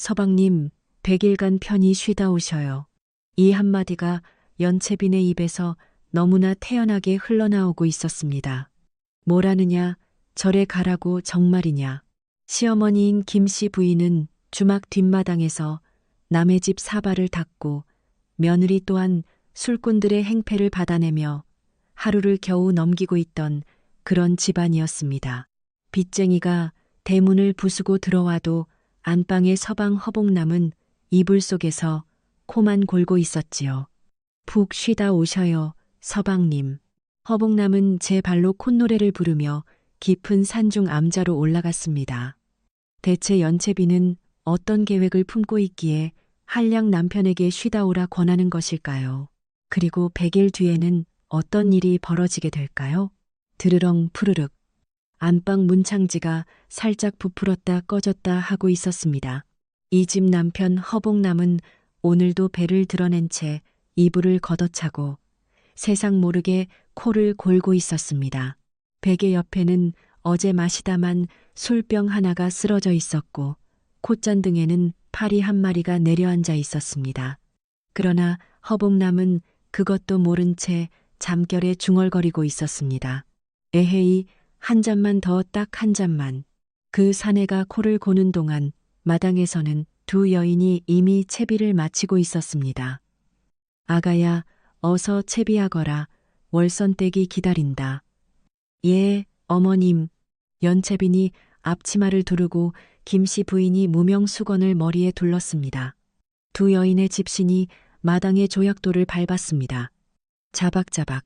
서방님, 100일간 편히 쉬다 오셔요. 이 한마디가 연채빈의 입에서 너무나 태연하게 흘러나오고 있었습니다. 뭐라느냐, 절에 가라고 정말이냐. 시어머니인 김씨 부인은 주막 뒷마당에서 남의 집 사발을 닦고 며느리 또한 술꾼들의 행패를 받아내며 하루를 겨우 넘기고 있던 그런 집안이었습니다. 빚쟁이가 대문을 부수고 들어와도 안방의 서방 허복남은 이불 속에서 코만 골고 있었지요. 푹 쉬다 오셔요, 서방님. 허복남은 제 발로 콧노래를 부르며 깊은 산중 암자로 올라갔습니다. 대체 연채비는 어떤 계획을 품고 있기에 한량 남편에게 쉬다 오라 권하는 것일까요? 그리고 100일 뒤에는 어떤 일이 벌어지게 될까요? 드르렁 푸르륵. 안방 문창지가 살짝 부풀었다 꺼졌다 하고 있었습니다. 이 집 남편 허복남은 오늘도 배를 드러낸 채 이불을 걷어차고 세상 모르게 코를 골고 있었습니다. 베개 옆에는 어제 마시다만 술병 하나가 쓰러져 있었고 콧잔등에는 파리 한 마리가 내려앉아 있었습니다. 그러나 허복남은 그것도 모른 채 잠결에 중얼거리고 있었습니다. 에헤이, 한 잔만 더, 딱 한 잔만. 그 사내가 코를 고는 동안 마당에서는 두 여인이 이미 채비를 마치고 있었습니다. 아가야, 어서 채비하거라. 월선댁이 기다린다. 예, 어머님. 연채빈이 앞치마를 두르고 김씨 부인이 무명 수건을 머리에 둘렀습니다. 두 여인의 집신이 마당의 조약돌을 밟았습니다. 자박자박.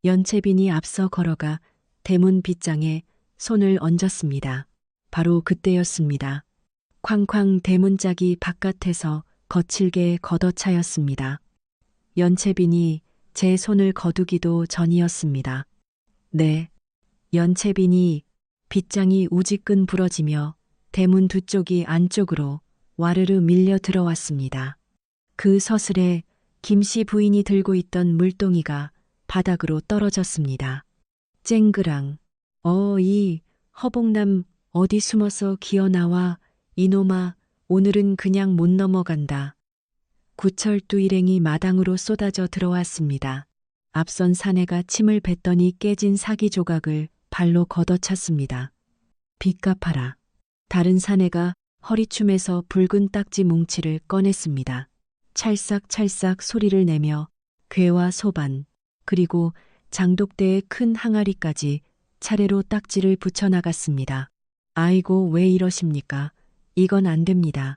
연채빈이 앞서 걸어가 대문 빗장에 손을 얹었습니다. 바로 그때였습니다. 쾅쾅 대문짝이 바깥에서 거칠게 걷어차였습니다. 연채빈이 제 손을 거두기도 전이었습니다. 네. 연채빈이 빗장이 우지끈 부러지며 대문 두 쪽이 안쪽으로 와르르 밀려 들어왔습니다. 그 서슬에 김씨 부인이 들고 있던 물동이가 바닥으로 떨어졌습니다. 쨍그랑. 이 허복남 어디 숨어서 기어나와. 이놈아, 오늘은 그냥 못 넘어간다. 구철두 일행이 마당으로 쏟아져 들어왔습니다. 앞선 사내가 침을 뱉더니 깨진 사기 조각을 발로 걷어찼습니다. 빚갚아라. 다른 사내가 허리춤에서 붉은 딱지 뭉치를 꺼냈습니다. 찰싹찰싹 소리를 내며 괴와 소반, 그리고 장독대의 큰 항아리까지 차례로 딱지를 붙여나갔습니다. 아이고, 왜 이러십니까? 이건 안 됩니다.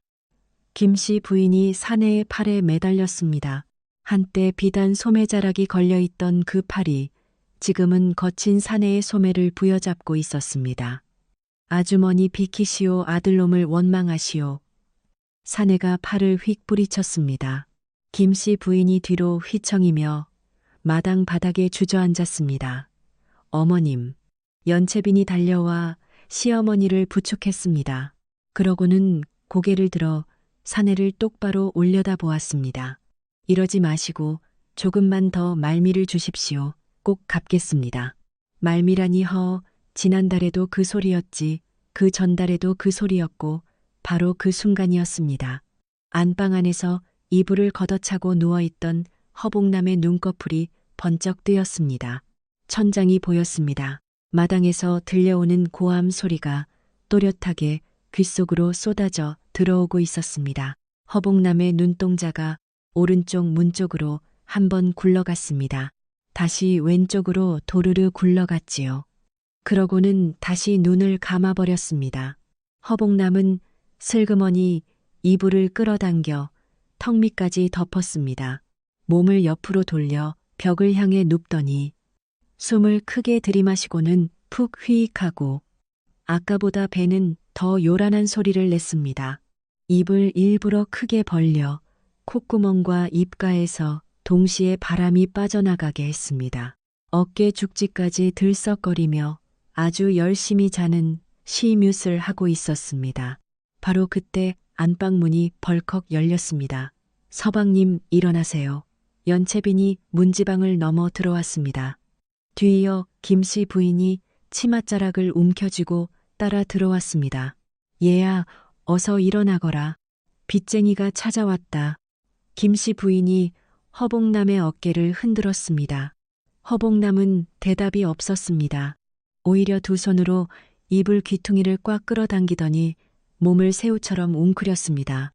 김씨 부인이 사내의 팔에 매달렸습니다. 한때 비단 소매자락이 걸려있던 그 팔이 지금은 거친 사내의 소매를 부여잡고 있었습니다. 아주머니 비키시오, 아들놈을 원망하시오. 사내가 팔을 휙 뿌리쳤습니다. 김씨 부인이 뒤로 휘청이며 마당 바닥에 주저앉았습니다. 어머님. 연채빈이 달려와 시어머니를 부축했습니다. 그러고는 고개를 들어 사내를 똑바로 올려다 보았습니다. 이러지 마시고 조금만 더 말미를 주십시오. 꼭 갚겠습니다. 말미라니 지난달에도 그 소리였지, 그 전달에도 그 소리였고 바로 그 순간이었습니다. 안방 안에서 이불을 걷어차고 누워있던 허복남의 눈꺼풀이 번쩍 뜨였습니다. 천장이 보였습니다. 마당에서 들려오는 고함 소리가 또렷하게 귓속으로 쏟아져 들어오고 있었습니다. 허복남의 눈동자가 오른쪽 문 쪽으로 한번 굴러갔습니다. 다시 왼쪽으로 도르르 굴러갔지요. 그러고는 다시 눈을 감아버렸습니다. 허복남은 슬그머니 이불을 끌어당겨 턱 밑까지 덮었습니다. 몸을 옆으로 돌려 벽을 향해 눕더니 숨을 크게 들이마시고는 푹 휘익하고 아까보다 배는 더 요란한 소리를 냈습니다. 입을 일부러 크게 벌려 콧구멍과 입가에서 동시에 바람이 빠져나가게 했습니다. 어깨 죽지까지 들썩거리며 아주 열심히 자는 시뮤스를 하고 있었습니다. 바로 그때 안방문이 벌컥 열렸습니다. 서방님, 일어나세요. 연채빈이 문지방을 넘어 들어왔습니다. 뒤이어 김씨 부인이 치맛자락을 움켜쥐고 따라 들어왔습니다. 얘야, 어서 일어나거라. 빚쟁이가 찾아왔다. 김씨 부인이 허봉남의 어깨를 흔들었습니다. 허봉남은 대답이 없었습니다. 오히려 두 손으로 이불 귀퉁이를 꽉 끌어당기더니 몸을 새우처럼 웅크렸습니다.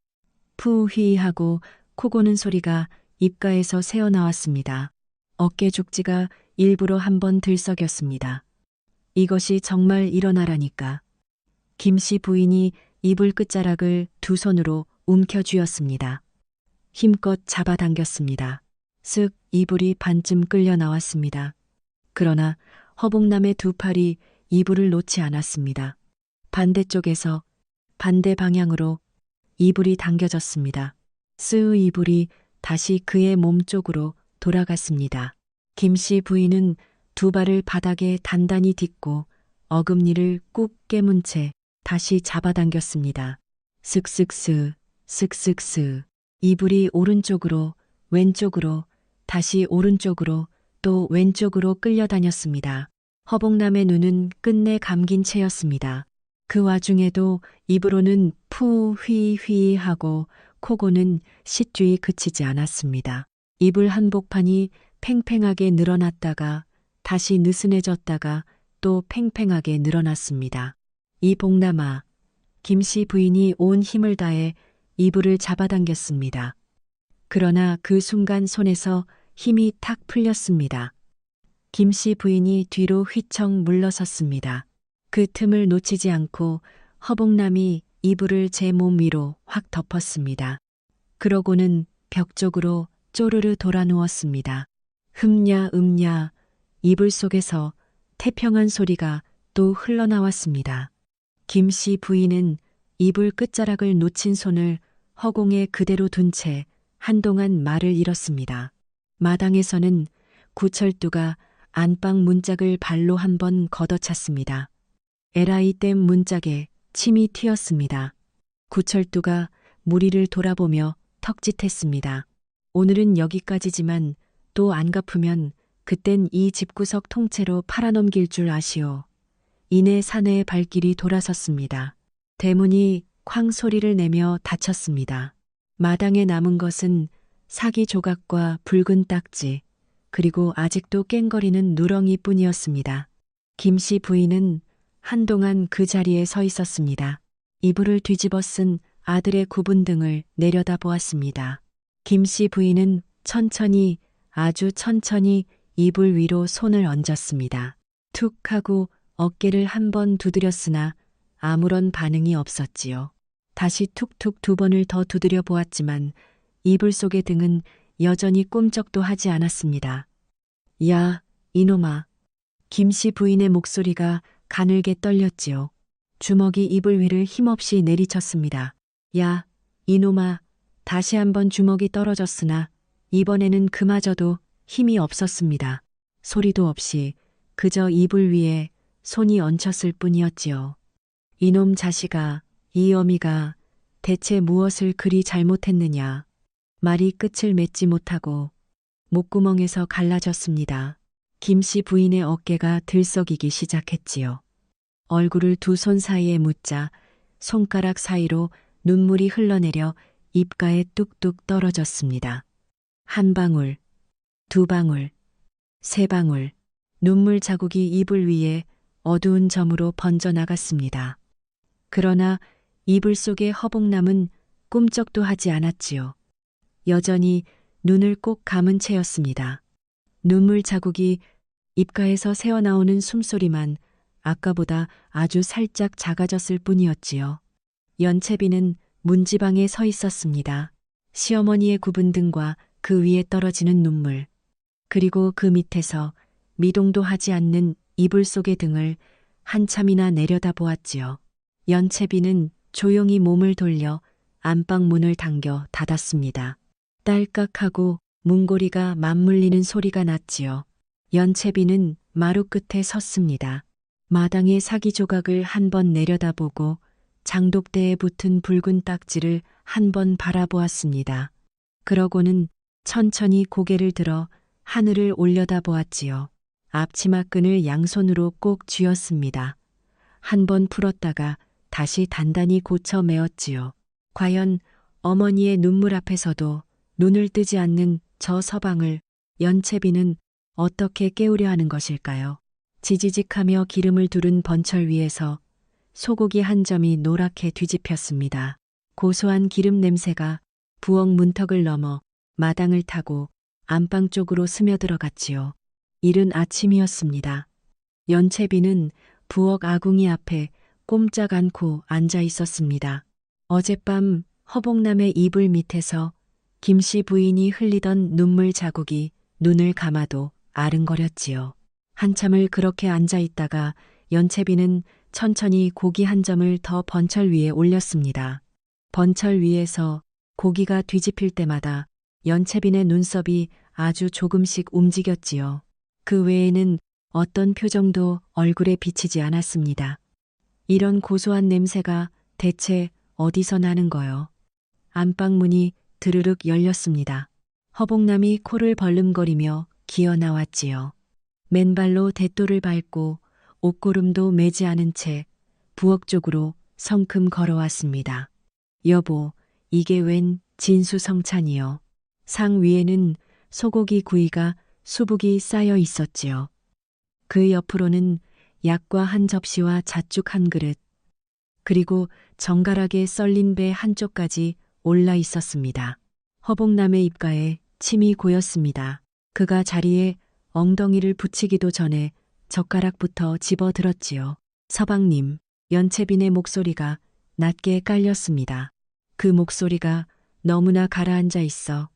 푸휘 하고 코 고는 소리가 입가에서 새어나왔습니다. 어깨 죽지가 일부러 한번 들썩였습니다. 이것이 정말 일어나라니까. 김씨 부인이 이불 끝자락을 두 손으로 움켜쥐었습니다. 힘껏 잡아당겼습니다. 쓱 이불이 반쯤 끌려 나왔습니다. 그러나 허봉남의 두 팔이 이불을 놓지 않았습니다. 반대쪽에서 반대 방향으로 이불이 당겨졌습니다. 스으 이불이 다시 그의 몸 쪽으로 돌아갔습니다. 김씨 부인은 두 발을 바닥에 단단히 딛고 어금니를 꾹 깨문 채 다시 잡아당겼습니다. 슥슥스, 슥슥스. 이불이 오른쪽으로, 왼쪽으로, 다시 오른쪽으로, 또 왼쪽으로 끌려다녔습니다. 허봉남의 눈은 끝내 감긴 채였습니다. 그 와중에도 입으로는 푸휘휘 하고 코고는 시쭈이 그치지 않았습니다. 이불 한복판이 팽팽하게 늘어났다가 다시 느슨해졌다가 또 팽팽하게 늘어났습니다. 이 봉남아, 김씨 부인이 온 힘을 다해 이불을 잡아당겼습니다. 그러나 그 순간 손에서 힘이 탁 풀렸습니다. 김씨 부인이 뒤로 휘청 물러섰습니다. 그 틈을 놓치지 않고 허봉남이 이불을 제 몸 위로 확 덮었습니다. 그러고는 벽 쪽으로 쪼르르 돌아 누웠습니다. 흠냐 음냐 이불 속에서 태평한 소리가 또 흘러나왔습니다. 김씨 부인은 이불 끝자락을 놓친 손을 허공에 그대로 둔 채 한동안 말을 잃었습니다. 마당에서는 구철두가 안방 문짝을 발로 한번 걷어찼습니다. 에라이 댐 문짝에 침이 튀었습니다. 구철두가 무리를 돌아보며 턱짓했습니다. 오늘은 여기까지지만 또 안 갚으면 그땐 이 집구석 통째로 팔아넘길 줄 아시오. 이내 사내의 발길이 돌아섰습니다. 대문이 쾅 소리를 내며 닫혔습니다. 마당에 남은 것은 사기 조각과 붉은 딱지, 그리고 아직도 깽거리는 누렁이 뿐이었습니다. 김씨 부인은 한동안 그 자리에 서 있었습니다. 이불을 뒤집어 쓴 아들의 굽은 등을 내려다보았습니다. 김씨 부인은 천천히, 아주 천천히 이불 위로 손을 얹었습니다. 툭 하고 어깨를 한번 두드렸으나 아무런 반응이 없었지요. 다시 툭툭 두 번을 더 두드려 보았지만 이불 속의 등은 여전히 꿈쩍도 하지 않았습니다. 야, 이놈아. 김씨 부인의 목소리가 가늘게 떨렸지요. 주먹이 이불 위를 힘없이 내리쳤습니다. 야, 이놈아. 다시 한번 주먹이 떨어졌으나 이번에는 그마저도 힘이 없었습니다. 소리도 없이 그저 이불 위에 손이 얹혔을 뿐이었지요. 이놈 자식아, 이 어미가 대체 무엇을 그리 잘못했느냐. 말이 끝을 맺지 못하고 목구멍에서 갈라졌습니다. 김씨 부인의 어깨가 들썩이기 시작했지요. 얼굴을 두 손 사이에 묻자 손가락 사이로 눈물이 흘러내려 입가에 뚝뚝 떨어졌습니다. 한 방울, 두 방울, 세 방울, 눈물 자국이 이불 위에 어두운 점으로 번져나갔습니다. 그러나 이불 속의 허봉남은 꿈쩍도 하지 않았지요. 여전히 눈을 꼭 감은 채였습니다. 눈물 자국이 입가에서 새어나오는 숨소리만 아까보다 아주 살짝 작아졌을 뿐이었지요. 연채비는 문지방에 서 있었습니다. 시어머니의 굽은 등과 그 위에 떨어지는 눈물, 그리고 그 밑에서 미동도 하지 않는 이불 속의 등을 한참이나 내려다보았지요. 연채비는 조용히 몸을 돌려 안방 문을 당겨 닫았습니다. 딸깍하고 문고리가 맞물리는 소리가 났지요. 연채비는 마루 끝에 섰습니다. 마당의 사기 조각을 한번 내려다보고 장독대에 붙은 붉은 딱지를 한번 바라보았습니다. 그러고는 천천히 고개를 들어 하늘을 올려다보았지요. 앞치마끈을 양손으로 꼭 쥐었습니다. 한 번 풀었다가 다시 단단히 고쳐 메었지요. 과연 어머니의 눈물 앞에서도 눈을 뜨지 않는 저 서방을 연채비는 어떻게 깨우려 하는 것일까요? 지지직하며 기름을 두른 번철 위에서 소고기 한 점이 노랗게 뒤집혔습니다. 고소한 기름 냄새가 부엌 문턱을 넘어 마당을 타고 안방 쪽으로 스며들어갔지요. 이른 아침이었습니다. 연채비는 부엌 아궁이 앞에 꼼짝 않고 앉아 있었습니다. 어젯밤 허복남의 이불 밑에서 김씨 부인이 흘리던 눈물 자국이 눈을 감아도 아른거렸지요. 한참을 그렇게 앉아 있다가 연채비는 천천히 고기 한 점을 더 번철 위에 올렸습니다. 번철 위에서 고기가 뒤집힐 때마다 연채빈의 눈썹이 아주 조금씩 움직였지요. 그 외에는 어떤 표정도 얼굴에 비치지 않았습니다. 이런 고소한 냄새가 대체 어디서 나는 거요? 안방 문이 드르륵 열렸습니다. 허복남이 코를 벌름거리며 기어 나왔지요. 맨발로 대도를 밟고 옷고름도 매지 않은 채 부엌 쪽으로 성큼 걸어왔습니다. 여보, 이게 웬 진수성찬이요. 상 위에는 소고기 구이가 수북이 쌓여 있었지요. 그 옆으로는 약과 한 접시와 잣죽 한 그릇, 그리고 정갈하게 썰린 배 한쪽까지 올라 있었습니다. 허복남의 입가에 침이 고였습니다. 그가 자리에 엉덩이를 붙이기도 전에 젓가락부터 집어들었지요. 서방님, 연채빈의 목소리가 낮게 깔렸습니다. 그 목소리가 너무나 가라앉아 있어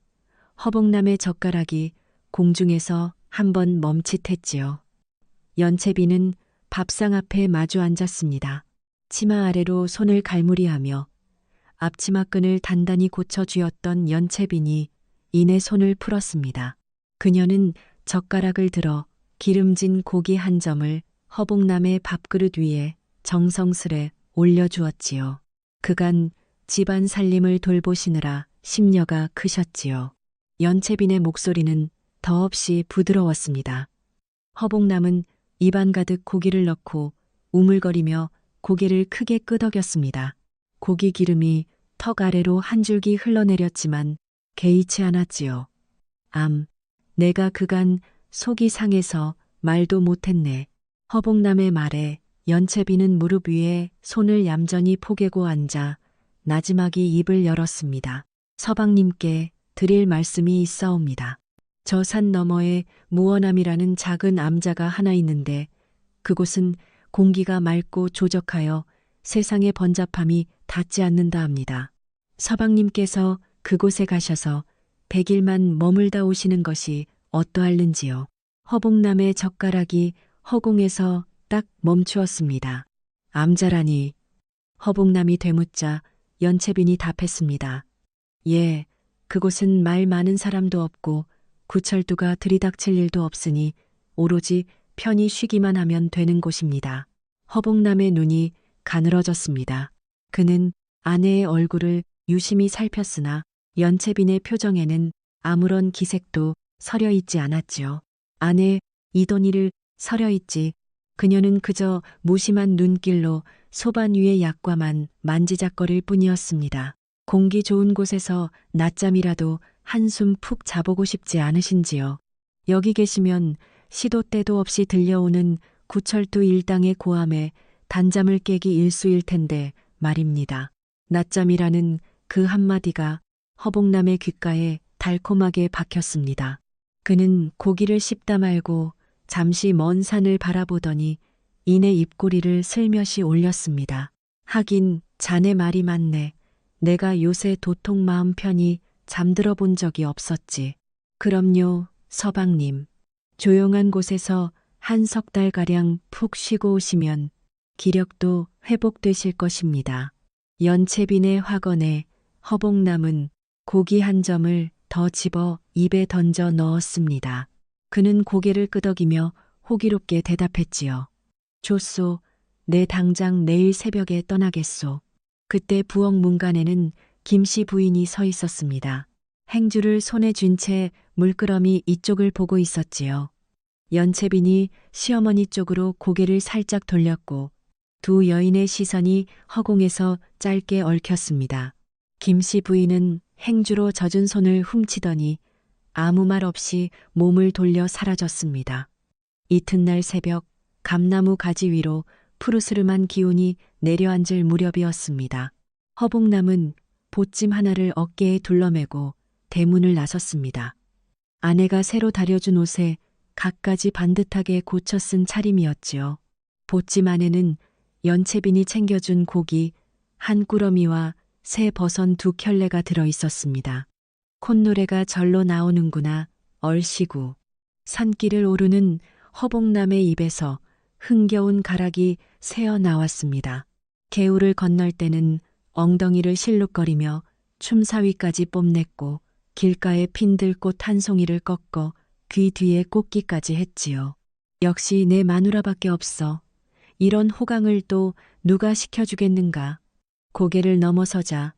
허복남의 젓가락이 공중에서 한번 멈칫했지요. 연채빈은 밥상 앞에 마주 앉았습니다. 치마 아래로 손을 갈무리하며 앞치마끈을 단단히 고쳐 쥐었던 연채빈이 이내 손을 풀었습니다. 그녀는 젓가락을 들어 기름진 고기 한 점을 허복남의 밥그릇 위에 정성스레 올려주었지요. 그간 집안 살림을 돌보시느라 심려가 크셨지요. 연채빈의 목소리는 더없이 부드러웠습니다. 허복남은 입안 가득 고기를 넣고 우물거리며 고개를 크게 끄덕였습니다. 고기 기름이 턱 아래로 한 줄기 흘러내렸지만 개의치 않았지요. 내가 그간 속이 상해서 말도 못했네. 허복남의 말에 연채비는 무릎 위에 손을 얌전히 포개고 앉아 나지막이 입을 열었습니다. 서방님께 드릴 말씀이 있사옵니다. 저 산 너머에 무원암이라는 작은 암자가 하나 있는데 그곳은 공기가 맑고 조적하여 세상의 번잡함이 닿지 않는다 합니다. 서방님께서 그곳에 가셔서 100일만 머물다 오시는 것이 어떠할는지요. 허복남의 젓가락이 허공에서 딱 멈추었습니다. 암자라니. 허복남이 되묻자 연채빈이 답했습니다. 예, 그곳은 말 많은 사람도 없고 구철두가 들이닥칠 일도 없으니 오로지 편히 쉬기만 하면 되는 곳입니다. 허복남의 눈이 가늘어졌습니다. 그는 아내의 얼굴을 유심히 살폈으나 연채빈의 표정에는 아무런 기색도 서려 있지 않았지요. 아내 이돈이를 서려 있지 그녀는 그저 무심한 눈길로 소반 위의 약과만 만지작거릴 뿐이었습니다. 공기 좋은 곳에서 낮잠이라도 한숨 푹 자보고 싶지 않으신지요. 여기 계시면 시도 때도 없이 들려오는 구철두 일당의 고함에 단잠을 깨기 일쑤일 텐데 말입니다. 낮잠이라는 그 한마디가 허복남의 귓가에 달콤하게 박혔습니다. 그는 고기를 씹다 말고 잠시 먼 산을 바라보더니 이내 입꼬리를 슬며시 올렸습니다. 하긴 자네 말이 맞네. 내가 요새 도통 마음 편히 잠들어 본 적이 없었지. 그럼요, 서방님. 조용한 곳에서 한 석 달가량 푹 쉬고 오시면 기력도 회복되실 것입니다. 연채빈의 화건에 허복남은 고기 한 점을 더 집어 입에 던져 넣었습니다. 그는 고개를 끄덕이며 호기롭게 대답했지요. 좋소, 내 당장 내일 새벽에 떠나겠소. 그때 부엌 문간에는 김씨 부인이 서 있었습니다. 행주를 손에 쥔 채 물끄러미 이쪽을 보고 있었지요. 연채빈이 시어머니 쪽으로 고개를 살짝 돌렸고 두 여인의 시선이 허공에서 짧게 얽혔습니다. 김씨 부인은 행주로 젖은 손을 훔치더니 아무 말 없이 몸을 돌려 사라졌습니다. 이튿날 새벽 감나무 가지 위로 푸르스름한 기운이 내려앉을 무렵이었습니다. 허복남은 보찜 하나를 어깨에 둘러매고 대문을 나섰습니다. 아내가 새로 다려준 옷에 갖가지 반듯하게 고쳐 쓴 차림이었지요. 보찜 안에는 연채빈이 챙겨준 고기 한 꾸러미와 새 버선 2켤레가 들어 있었습니다. 콧노래가 절로 나오는구나 얼씨구. 산길을 오르는 허복남의 입에서 흥겨운 가락이 새어 나왔습니다. 개울을 건널 때는 엉덩이를 실룩거리며 춤사위까지 뽐냈고 길가에 핀 들꽃 한 송이를 꺾어 귀 뒤에 꽂기까지 했지요. 역시 내 마누라밖에 없어. 이런 호강을 또 누가 시켜주겠는가. 고개를 넘어서자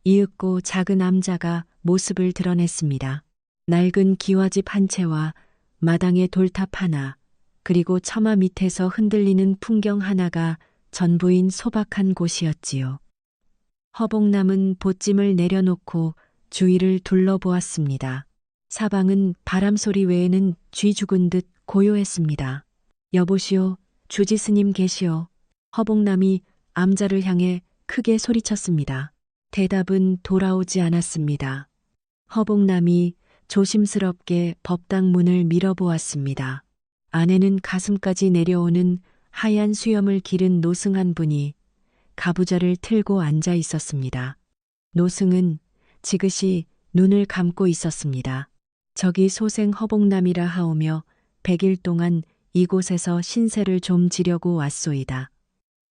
이윽고 작은 암자가 모습을 드러냈습니다. 낡은 기와집 한 채와 마당의 돌탑 하나, 그리고 처마 밑에서 흔들리는 풍경 하나가 전부인 소박한 곳이었지요. 허복남은 보찜을 내려놓고 주위를 둘러보았습니다. 사방은 바람소리 외에는 쥐 죽은 듯 고요했습니다. 여보시오, 주지스님 계시오. 허복남이 암자를 향해 크게 소리쳤습니다. 대답은 돌아오지 않았습니다. 허복남이 조심스럽게 법당 문을 밀어보았습니다. 안에는 가슴까지 내려오는 하얀 수염을 기른 노승 한 분이 가부좌를 틀고 앉아 있었습니다. 노승은 지그시 눈을 감고 있었습니다. 저기 소생 허복남이라 하오며 100일 동안 이곳에서 신세를 좀 지려고 왔소이다.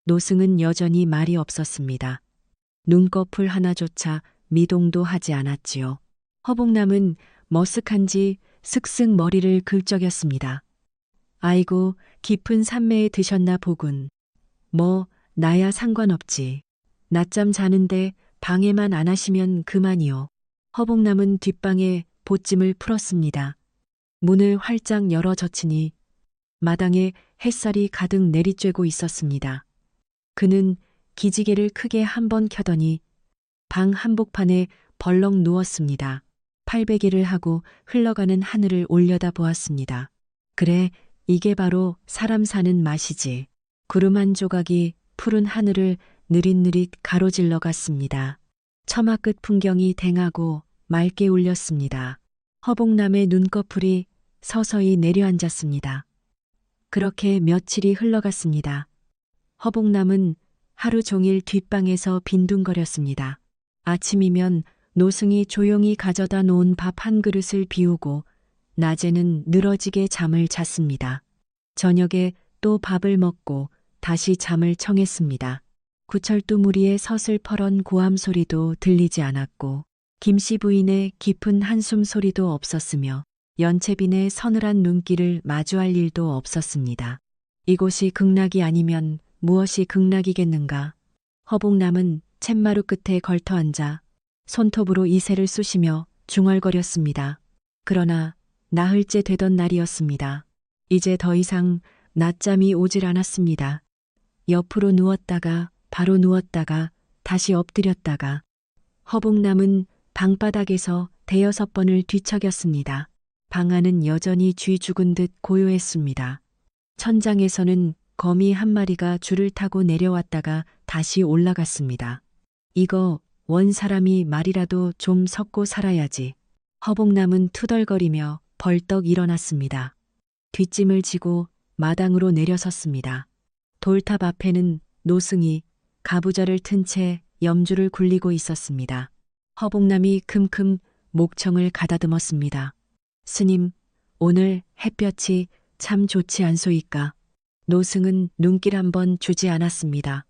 노승은 여전히 말이 없었습니다. 눈꺼풀 하나조차 미동도 하지 않았지요. 허복남은 머쓱한지 슥슥 머리를 긁적였습니다. 아이고, 깊은 산매에 드셨나 보군. 뭐 나야 상관없지. 낮잠 자는데 방해만 안 하시면 그만이요. 허복남은 뒷방에 보찜을 풀었습니다. 문을 활짝 열어 젖히니 마당에 햇살이 가득 내리쬐고 있었습니다. 그는 기지개를 크게 한 번 켜더니 방 한복판에 벌렁 누웠습니다. 팔베개를 하고 흘러가는 하늘을 올려다 보았습니다. 그래, 이게 바로 사람 사는 맛이지. 구름 한 조각이 푸른 하늘을 느릿느릿 가로질러 갔습니다. 처마 끝 풍경이 댕하고 맑게 울렸습니다. 허복남의 눈꺼풀이 서서히 내려앉았습니다. 그렇게 며칠이 흘러갔습니다. 허복남은 하루 종일 뒷방에서 빈둥거렸습니다. 아침이면 노승이 조용히 가져다 놓은 밥 한 그릇을 비우고 낮에는 늘어지게 잠을 잤습니다. 저녁에 또 밥을 먹고 다시 잠을 청했습니다. 구철도 무리의 서슬퍼런 고함 소리도 들리지 않았고 김씨 부인의 깊은 한숨 소리도 없었으며 연채빈의 서늘한 눈길을 마주할 일도 없었습니다. 이곳이 극락이 아니면 무엇이 극락이겠는가. 허복남은 쳇마루 끝에 걸터 앉아 손톱으로 이새를 쑤시며 중얼거렸습니다. 그러나 나흘째 되던 날이었습니다. 이제 더 이상 낮잠이 오질 않았습니다. 옆으로 누웠다가 바로 누웠다가 다시 엎드렸다가 허복남은 방바닥에서 5-6번을 뒤척였습니다. 방 안은 여전히 쥐 죽은 듯 고요했습니다. 천장에서는 거미 한 마리가 줄을 타고 내려왔다가 다시 올라갔습니다. 이거 원 사람이 말이라도 좀 섞고 살아야지. 허복남은 투덜거리며 벌떡 일어났습니다. 뒷짐을 지고 마당으로 내려섰습니다. 돌탑 앞에는 노승이 가부좌를 튼 채 염주를 굴리고 있었습니다. 허복남이 큼큼 목청을 가다듬었습니다. 스님, 오늘 햇볕이 참 좋지 않소이까. 노승은 눈길 한번 주지 않았습니다.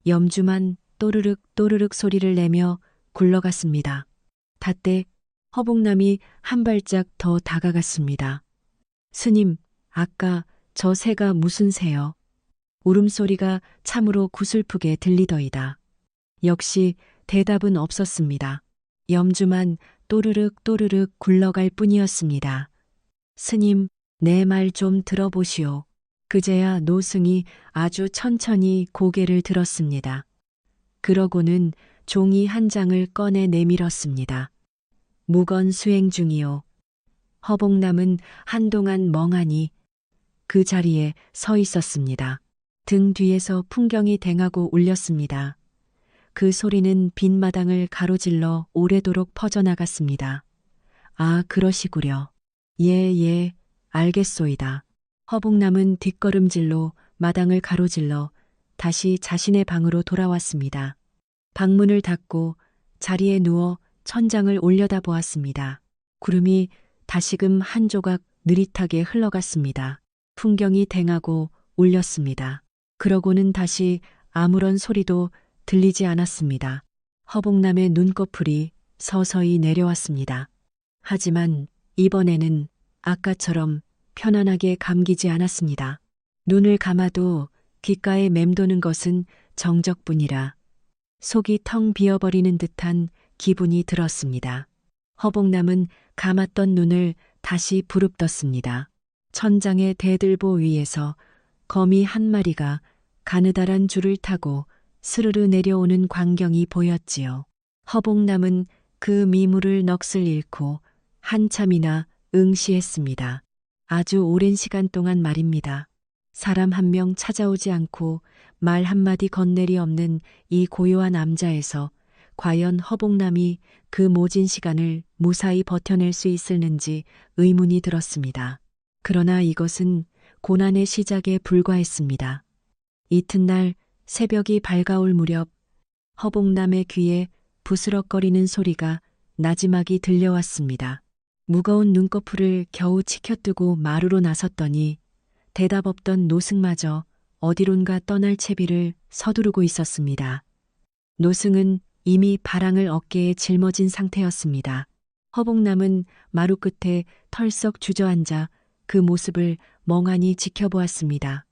염주만 또르륵 또르륵 소리를 내며 굴러갔습니다. 닷때 허복남이 한 발짝 더 다가갔습니다. 스님, 아까 저 새가 무슨 새요? 울음소리가 참으로 구슬프게 들리더이다. 역시 대답은 없었습니다. 염주만 또르륵 또르륵 굴러갈 뿐이었습니다. 스님, 내 말 좀 들어보시오. 그제야 노승이 아주 천천히 고개를 들었습니다. 그러고는 종이 한 장을 꺼내 내밀었습니다. 무건 수행 중이요. 허봉남은 한동안 멍하니 그 자리에 서 있었습니다. 등 뒤에서 풍경이 댕하고 울렸습니다. 그 소리는 빈 마당을 가로질러 오래도록 퍼져나갔습니다. 아, 그러시구려. 예, 알겠소이다. 허봉남은 뒷걸음질로 마당을 가로질러 다시 자신의 방으로 돌아왔습니다. 방문을 닫고 자리에 누워 천장을 올려다보았습니다. 구름이 다시금 한 조각 느릿하게 흘러갔습니다. 풍경이 댕하고 울렸습니다. 그러고는 다시 아무런 소리도 들리지 않았습니다. 허봉남의 눈꺼풀이 서서히 내려왔습니다. 하지만 이번에는 아까처럼 편안하게 감기지 않았습니다. 눈을 감아도 귓가에 맴도는 것은 정적뿐이라 속이 텅 비어버리는 듯한 기분이 들었습니다. 허봉남은 감았던 눈을 다시 부릅떴습니다. 천장의 대들보 위에서 거미 한 마리가 가느다란 줄을 타고 스르르 내려오는 광경이 보였지요. 허봉남은 그 미물을 넋을 잃고 한참이나 응시했습니다. 아주 오랜 시간 동안 말입니다. 사람 한 명 찾아오지 않고 말 한마디 건넬이 없는 이 고요한 암자에서 과연 허봉남이 그 모진 시간을 무사히 버텨낼 수 있을는지 의문이 들었습니다. 그러나 이것은 고난의 시작에 불과했습니다. 이튿날 새벽이 밝아올 무렵 허봉남의 귀에 부스럭거리는 소리가 나지막이 들려왔습니다. 무거운 눈꺼풀을 겨우 치켜뜨고 마루로 나섰더니 대답 없던 노승마저 어디론가 떠날 채비를 서두르고 있었습니다. 노승은 이미 바랑을 어깨에 짊어진 상태였습니다. 허봉남은 마루 끝에 털썩 주저앉아 그 모습을 멍하니 지켜보았습니다.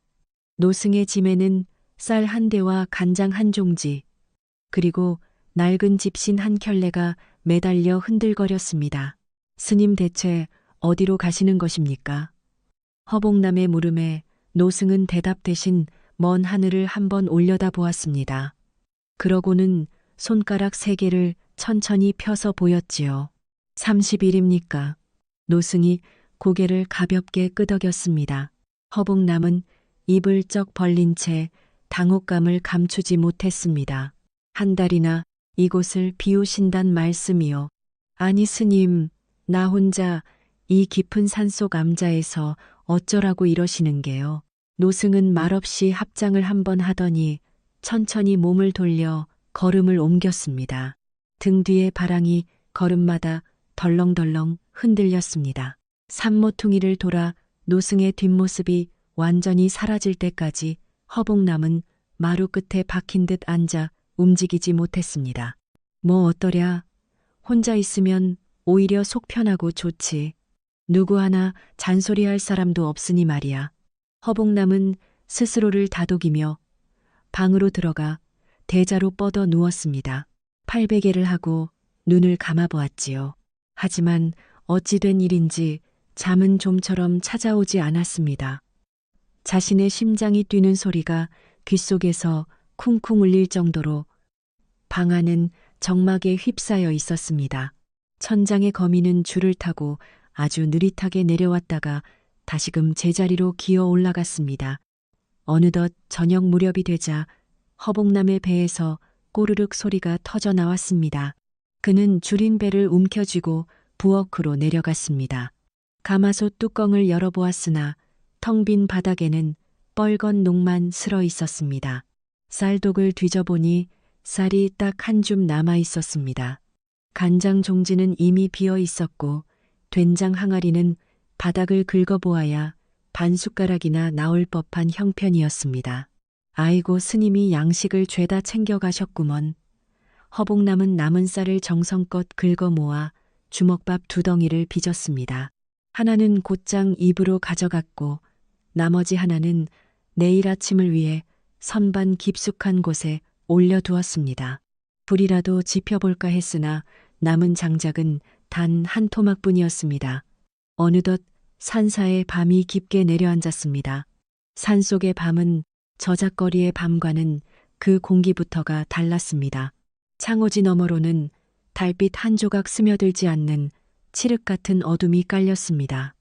노승의 짐에는 쌀 한 대와 간장 한 종지, 그리고 낡은 집신 한 켤레가 매달려 흔들거렸습니다. 스님 대체 어디로 가시는 것입니까? 허봉남의 물음에 노승은 대답 대신 먼 하늘을 한번 올려다 보았습니다. 그러고는 손가락 3개를 천천히 펴서 보였지요. 30일입니까? 노승이 고개를 가볍게 끄덕였습니다. 허봉남은 입을 쩍 벌린 채 당혹감을 감추지 못했습니다. 1달이나 이곳을 비우신단 말씀이요. 아니 스님, 나 혼자 이 깊은 산속 암자에서 어쩌라고 이러시는 게요. 노승은 말없이 합장을 한번 하더니 천천히 몸을 돌려 걸음을 옮겼습니다. 등 뒤의 바랑이 걸음마다 덜렁덜렁 흔들렸습니다. 산모퉁이를 돌아 노승의 뒷모습이 완전히 사라질 때까지 허봉남은 마루 끝에 박힌 듯 앉아 움직이지 못했습니다. 뭐 어떠랴? 혼자 있으면 오히려 속 편하고 좋지. 누구 하나 잔소리할 사람도 없으니 말이야. 허봉남은 스스로를 다독이며 방으로 들어가 대자로 뻗어 누웠습니다. 팔베개를 하고 눈을 감아보았지요. 하지만 어찌 된 일인지 잠은 좀처럼 찾아오지 않았습니다. 자신의 심장이 뛰는 소리가 귓속에서 쿵쿵 울릴 정도로 방 안은 정막에 휩싸여 있었습니다. 천장의 거미는 줄을 타고 아주 느릿하게 내려왔다가 다시금 제자리로 기어 올라갔습니다. 어느덧 저녁 무렵이 되자 허봉남의 배에서 꼬르륵 소리가 터져 나왔습니다. 그는 줄인 배를 움켜쥐고 부엌으로 내려갔습니다. 가마솥 뚜껑을 열어보았으나 텅 빈 바닥에는 뻘건 녹만 슬어 있었습니다. 쌀독을 뒤져보니 쌀이 딱 한 줌 남아 있었습니다. 간장 종지는 이미 비어 있었고 된장 항아리는 바닥을 긁어보아야 반 숟가락이나 나올 법한 형편이었습니다. 아이고 스님이 양식을 죄다 챙겨가셨구먼. 허봉남은 남은 쌀을 정성껏 긁어 모아 주먹밥 2덩이를 빚었습니다. 하나는 곧장 입으로 가져갔고 나머지 하나는 내일 아침을 위해 선반 깊숙한 곳에 올려두었습니다. 불이라도 지펴볼까 했으나 남은 장작은 단 한 토막뿐이었습니다. 어느덧 산사에 밤이 깊게 내려앉았습니다. 산속의 밤은 저작거리의 밤과는 그 공기부터가 달랐습니다. 창호지 너머로는 달빛 한 조각 스며들지 않는 칠흑 같은 어둠이 깔렸습니다.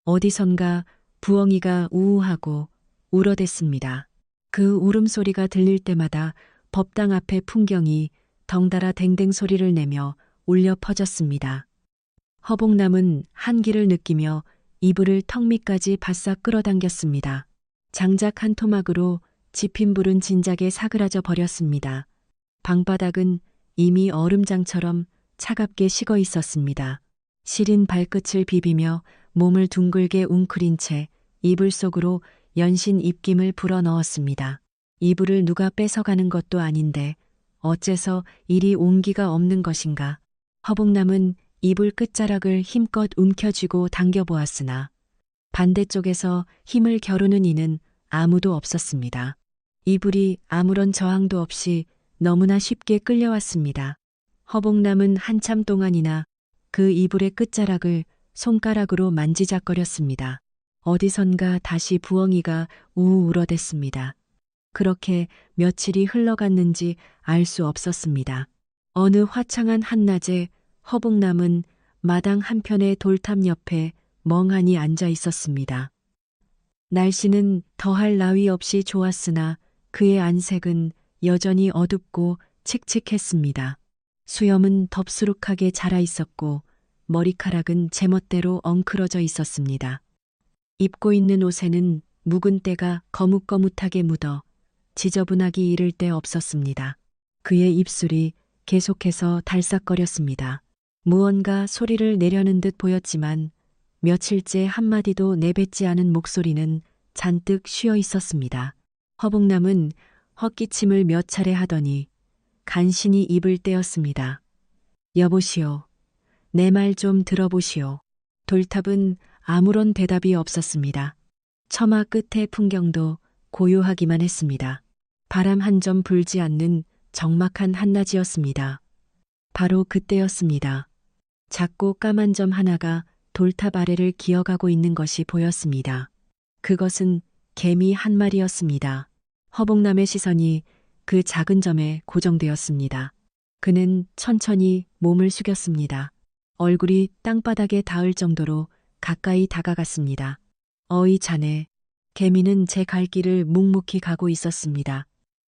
어디선가 부엉이가 우우하고 울어댔습니다. 그 울음소리가 들릴 때마다 법당 앞의 풍경이 덩달아 댕댕 소리를 내며 울려 퍼졌습니다. 허복남은 한기를 느끼며 이불을 턱 밑까지 바싹 끌어당겼습니다. 장작 한 토막으로 지핀 불은 진작에 사그라져 버렸습니다. 방바닥은 이미 얼음장처럼 차갑게 식어 있었습니다. 시린 발끝을 비비며 몸을 둥글게 웅크린 채 이불 속으로 연신 입김을 불어넣었습니다. 이불을 누가 뺏어가는 것도 아닌데 어째서 이리 온기가 없는 것인가. 허복남은 이불 끝자락을 힘껏 움켜쥐고 당겨보았으나 반대쪽에서 힘을 겨루는 이는 아무도 없었습니다. 이불이 아무런 저항도 없이 너무나 쉽게 끌려왔습니다. 허복남은 한참 동안이나 그 이불의 끝자락을 손가락으로 만지작거렸습니다. 어디선가 다시 부엉이가 우우 울어댔습니다. 그렇게 며칠이 흘러갔는지 알 수 없었습니다. 어느 화창한 한낮에 허복남은 마당 한편의 돌탑 옆에 멍하니 앉아 있었습니다. 날씨는 더할 나위 없이 좋았으나 그의 안색은 여전히 어둡고 칙칙했습니다. 수염은 덥수룩하게 자라 있었고 머리카락은 제멋대로 엉클어져 있었습니다. 입고 있는 옷에는 묵은 때가 거뭇거뭇하게 묻어 지저분하기 이를 데 없었습니다. 그의 입술이 계속해서 달싹거렸습니다. 무언가 소리를 내려는 듯 보였지만 며칠째 한마디도 내뱉지 않은 목소리는 잔뜩 쉬어 있었습니다. 허복남은 헛기침을 몇 차례 하더니 간신히 입을 떼었습니다. 여보시오. 내 말 좀 들어보시오. 돌탑은 아무런 대답이 없었습니다. 처마 끝의 풍경도 고요하기만 했습니다. 바람 한 점 불지 않는 적막한 한낮이었습니다. 바로 그때였습니다. 작고 까만 점 하나가 돌탑 아래를 기어가고 있는 것이 보였습니다. 그것은 개미 한 마리였습니다. 허복남의 시선이 그 작은 점에 고정되었습니다. 그는 천천히 몸을 숙였습니다. 얼굴이 땅바닥에 닿을 정도로 가까이 다가갔습니다. 어이 자네, 개미는 제 갈 길을 묵묵히 가고 있었습니다.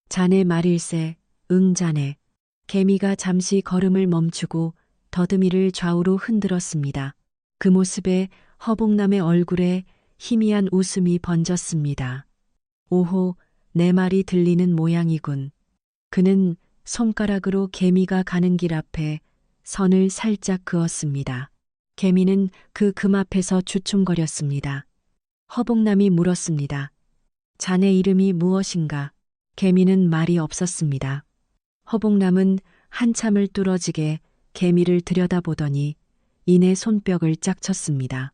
자네 말일세, 응 자네. 개미가 잠시 걸음을 멈추고 더듬이를 좌우로 흔들었습니다. 그 모습에 허복남의 얼굴에 희미한 웃음이 번졌습니다. 오호, 내 말이 들리는 모양이군. 그는 손가락으로 개미가 가는 길 앞에 선을 살짝 그었습니다. 개미는 그 금 앞에서 주춤거렸습니다. 허복남이 물었습니다. 자네 이름이 무엇인가? 개미는 말이 없었습니다. 허복남은 한참을 뚫어지게 개미를 들여다보더니 이내 손뼉을 짝 쳤습니다.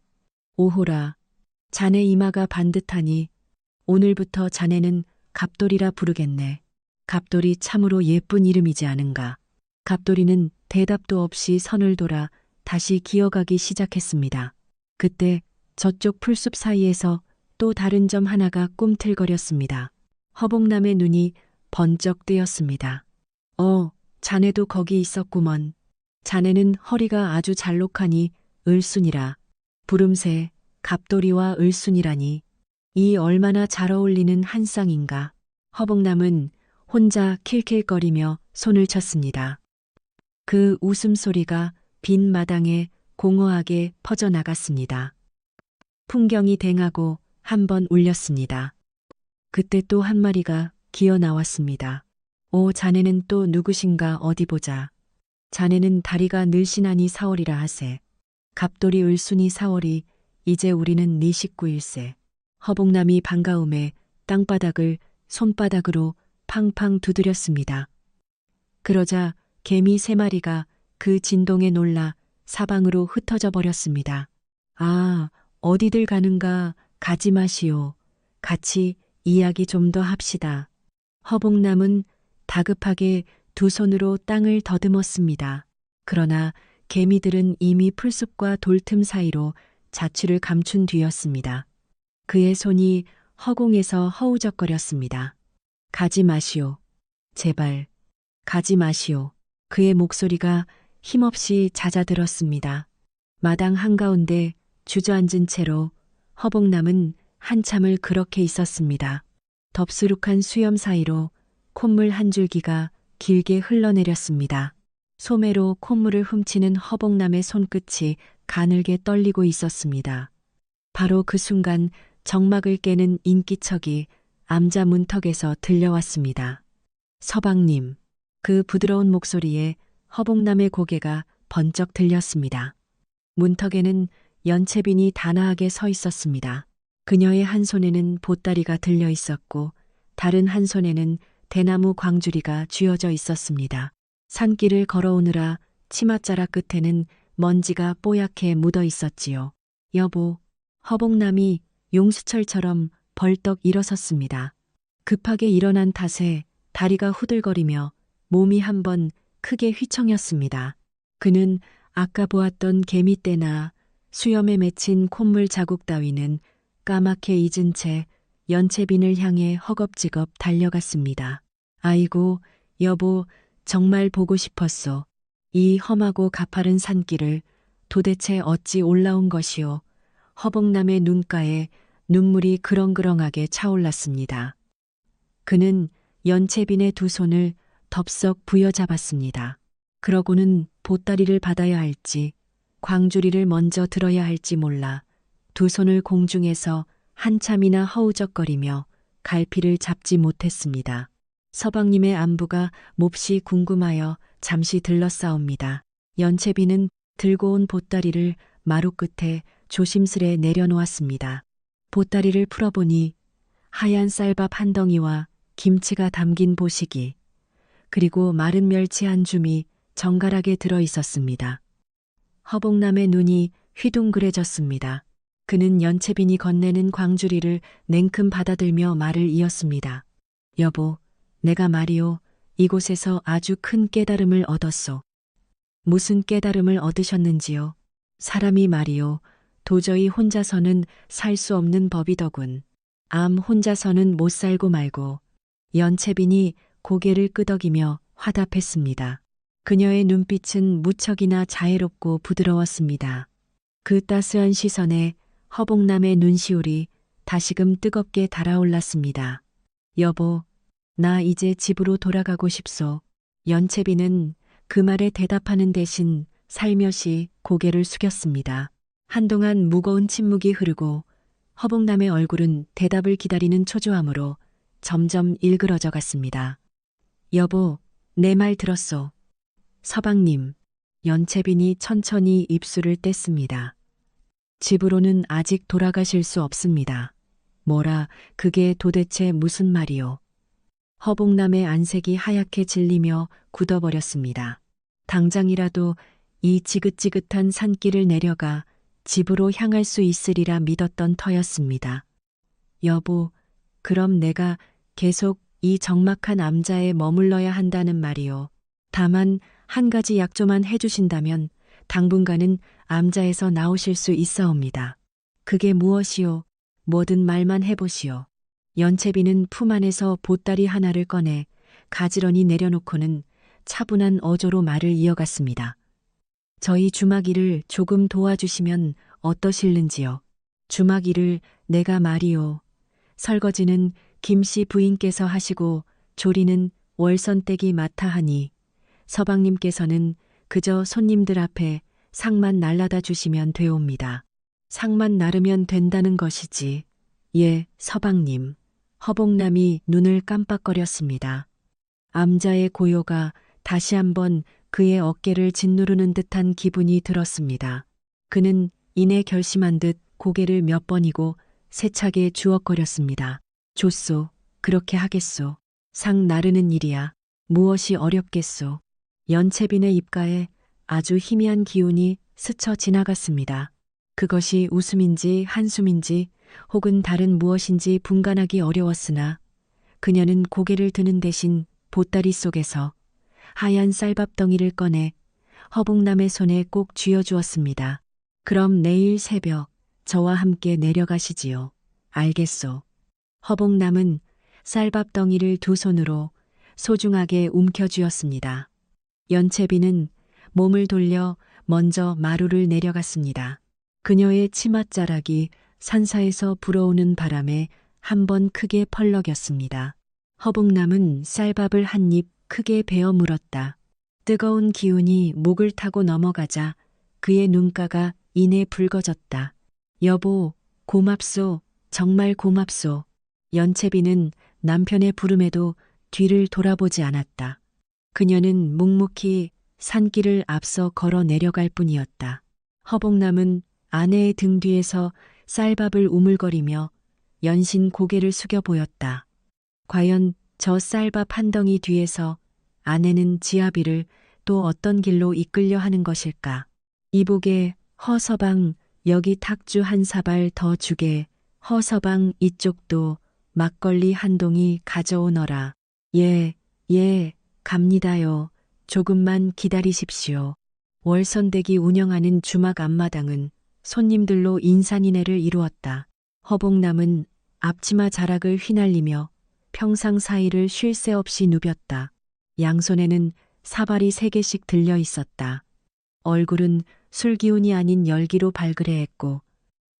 오호라, 자네 이마가 반듯하니 오늘부터 자네는 갑돌이라 부르겠네. 갑돌이 참으로 예쁜 이름이지 않은가. 갑돌이는 대답도 없이 선을 돌아 다시 기어가기 시작했습니다. 그때 저쪽 풀숲 사이에서 또 다른 점 하나가 꿈틀거렸습니다. 허복남의 눈이 번쩍 뜨였습니다. 자네도 거기 있었구먼. 자네는 허리가 아주 잘록하니 을순이라. 부름새, 갑돌이와 을순이라니. 이 얼마나 잘 어울리는 한 쌍인가. 허복남은 혼자 킬킬거리며 손을 쳤습니다. 그 웃음소리가 빈 마당에 공허하게 퍼져나갔습니다. 풍경이 댕하고 한 번 울렸습니다. 그때 또 한 마리가 기어 나왔습니다. 오, 자네는 또 누구신가 어디 보자. 자네는 다리가 늘씬하니 사월이라 하세. 갑돌이 을순이 사월이 이제 우리는 네 식구일세. 허복남이 반가움에 땅바닥을 손바닥으로 팡팡 두드렸습니다. 그러자 개미 3마리가 그 진동에 놀라 사방으로 흩어져 버렸습니다. 아, 어디들 가는가 가지 마시오. 같이 이야기 좀 더 합시다. 허복남은 다급하게 두 손으로 땅을 더듬었습니다. 그러나 개미들은 이미 풀숲과 돌틈 사이로 자취를 감춘 뒤였습니다. 그의 손이 허공에서 허우적거렸습니다. 가지 마시오. 제발, 가지 마시오. 그의 목소리가 힘없이 잦아들었습니다. 마당 한가운데 주저앉은 채로 허복남은 한참을 그렇게 있었습니다. 덥수룩한 수염 사이로 콧물 한 줄기가 길게 흘러내렸습니다. 소매로 콧물을 훔치는 허복남의 손끝이 가늘게 떨리고 있었습니다. 바로 그 순간 정막을 깨는 인기척이 암자 문턱에서 들려왔습니다. 서방님, 그 부드러운 목소리에 허복남의 고개가 번쩍 들렸습니다. 문턱에는 연채빈이 단아하게 서 있었습니다. 그녀의 한 손에는 보따리가 들려 있었고 다른 한 손에는 대나무 광주리가 쥐어져 있었습니다. 산길을 걸어오느라 치맛자락 끝에는 먼지가 뽀얗게 묻어 있었지요. 여보, 허복남이 용수철처럼 벌떡 일어섰습니다. 급하게 일어난 탓에 다리가 후들거리며 몸이 한번 크게 휘청였습니다. 그는 아까 보았던 개미떼나 수염에 맺힌 콧물 자국 따위는 까맣게 잊은 채 연채빈을 향해 허겁지겁 달려갔습니다. 아이고, 여보, 정말 보고 싶었소. 이 험하고 가파른 산길을 도대체 어찌 올라온 것이오. 허복남의 눈가에 눈물이 그렁그렁하게 차올랐습니다. 그는 연채빈의 두 손을 덥석 부여잡았습니다. 그러고는 보따리를 받아야 할지 광주리를 먼저 들어야 할지 몰라 두 손을 공중에서 한참이나 허우적거리며 갈피를 잡지 못했습니다. 서방님의 안부가 몹시 궁금하여 잠시 들렀사옵니다. 연채비는 들고 온 보따리를 마루 끝에 조심스레 내려놓았습니다. 보따리를 풀어보니 하얀 쌀밥 한 덩이와 김치가 담긴 보시기, 그리고 마른 멸치 한 줌이 정갈하게 들어 있었습니다. 허복남의 눈이 휘둥그레졌습니다. 그는 연채빈이 건네는 광주리를 냉큼 받아들며 말을 이었습니다. 여보, 내가 말이오, 이곳에서 아주 큰 깨달음을 얻었소. 무슨 깨달음을 얻으셨는지요? 사람이 말이오, 도저히 혼자서는 살 수 없는 법이더군. 암 혼자서는 못 살고 말고. 연채빈이 고개를 끄덕이며 화답했습니다. 그녀의 눈빛은 무척이나 자애롭고 부드러웠습니다. 그 따스한 시선에 허복남의 눈시울이 다시금 뜨겁게 달아올랐습니다. 여보, 나 이제 집으로 돌아가고 싶소. 연채비는 그 말에 대답하는 대신 살며시 고개를 숙였습니다. 한동안 무거운 침묵이 흐르고 허복남의 얼굴은 대답을 기다리는 초조함으로 점점 일그러져 갔습니다. 여보, 내 말 들었소. 서방님, 연채빈이 천천히 입술을 뗐습니다. 집으로는 아직 돌아가실 수 없습니다. 뭐라, 그게 도대체 무슨 말이오? 허복남의 안색이 하얗게 질리며 굳어버렸습니다. 당장이라도 이 지긋지긋한 산길을 내려가 집으로 향할 수 있으리라 믿었던 터였습니다. 여보, 그럼 내가 계속 이 적막한 암자에 머물러야 한다는 말이오. 다만 한 가지 약조만 해주신다면 당분간은 암자에서 나오실 수 있사옵니다. 그게 무엇이오? 뭐든 말만 해보시오. 연채비는 품 안에서 보따리 하나를 꺼내 가지런히 내려놓고는 차분한 어조로 말을 이어갔습니다. 저희 주막일을 조금 도와주시면 어떠실는지요? 주막일을 내가 말이오. 설거지는 김씨 부인께서 하시고 조리는 월선댁이 맡아 하니 서방님께서는 그저 손님들 앞에 상만 날라다 주시면 되옵니다. 상만 나르면 된다는 것이지. 예, 서방님. 허복남이 눈을 깜빡거렸습니다. 암자의 고요가 다시 한번 그의 어깨를 짓누르는 듯한 기분이 들었습니다. 그는 이내 결심한 듯 고개를 몇 번이고 세차게 주걱거렸습니다. 좋소, 그렇게 하겠소. 상 나르는 일이야. 무엇이 어렵겠소. 연채빈의 입가에 아주 희미한 기운이 스쳐 지나갔습니다. 그것이 웃음인지 한숨인지 혹은 다른 무엇인지 분간하기 어려웠으나 그녀는 고개를 드는 대신 보따리 속에서 하얀 쌀밥 덩이를 꺼내 허복남의 손에 꼭 쥐어주었습니다. 그럼 내일 새벽 저와 함께 내려가시지요. 알겠소. 허복남은 쌀밥 덩이를 두 손으로 소중하게 움켜쥐었습니다. 연채비는 몸을 돌려 먼저 마루를 내려갔습니다. 그녀의 치맛자락이 산사에서 불어오는 바람에 한 번 크게 펄럭였습니다. 허봉남은 쌀밥을 한 입 크게 베어 물었다. 뜨거운 기운이 목을 타고 넘어가자 그의 눈가가 이내 붉어졌다. 여보, 고맙소. 정말 고맙소. 연채비는 남편의 부름에도 뒤를 돌아보지 않았다. 그녀는 묵묵히 산길을 앞서 걸어 내려갈 뿐이었다. 허봉남은 아내의 등 뒤에서 쌀밥을 우물거리며 연신 고개를 숙여 보였다. 과연 저 쌀밥 한 덩이 뒤에서 아내는 지아비를 또 어떤 길로 이끌려 하는 것일까? 이복에 허서방 여기 탁주 한 사발 더 주게. 허서방 이쪽도 막걸리 한 동이 가져오너라. 예, 갑니다요. 조금만 기다리십시오. 월선댁이 운영하는 주막 앞마당은 손님들로 인산인해를 이루었다. 허봉남은 앞치마 자락을 휘날리며 평상 사이를 쉴 새 없이 누볐다. 양손에는 사발이 3개씩 들려 있었다. 얼굴은 술기운이 아닌 열기로 발그레했고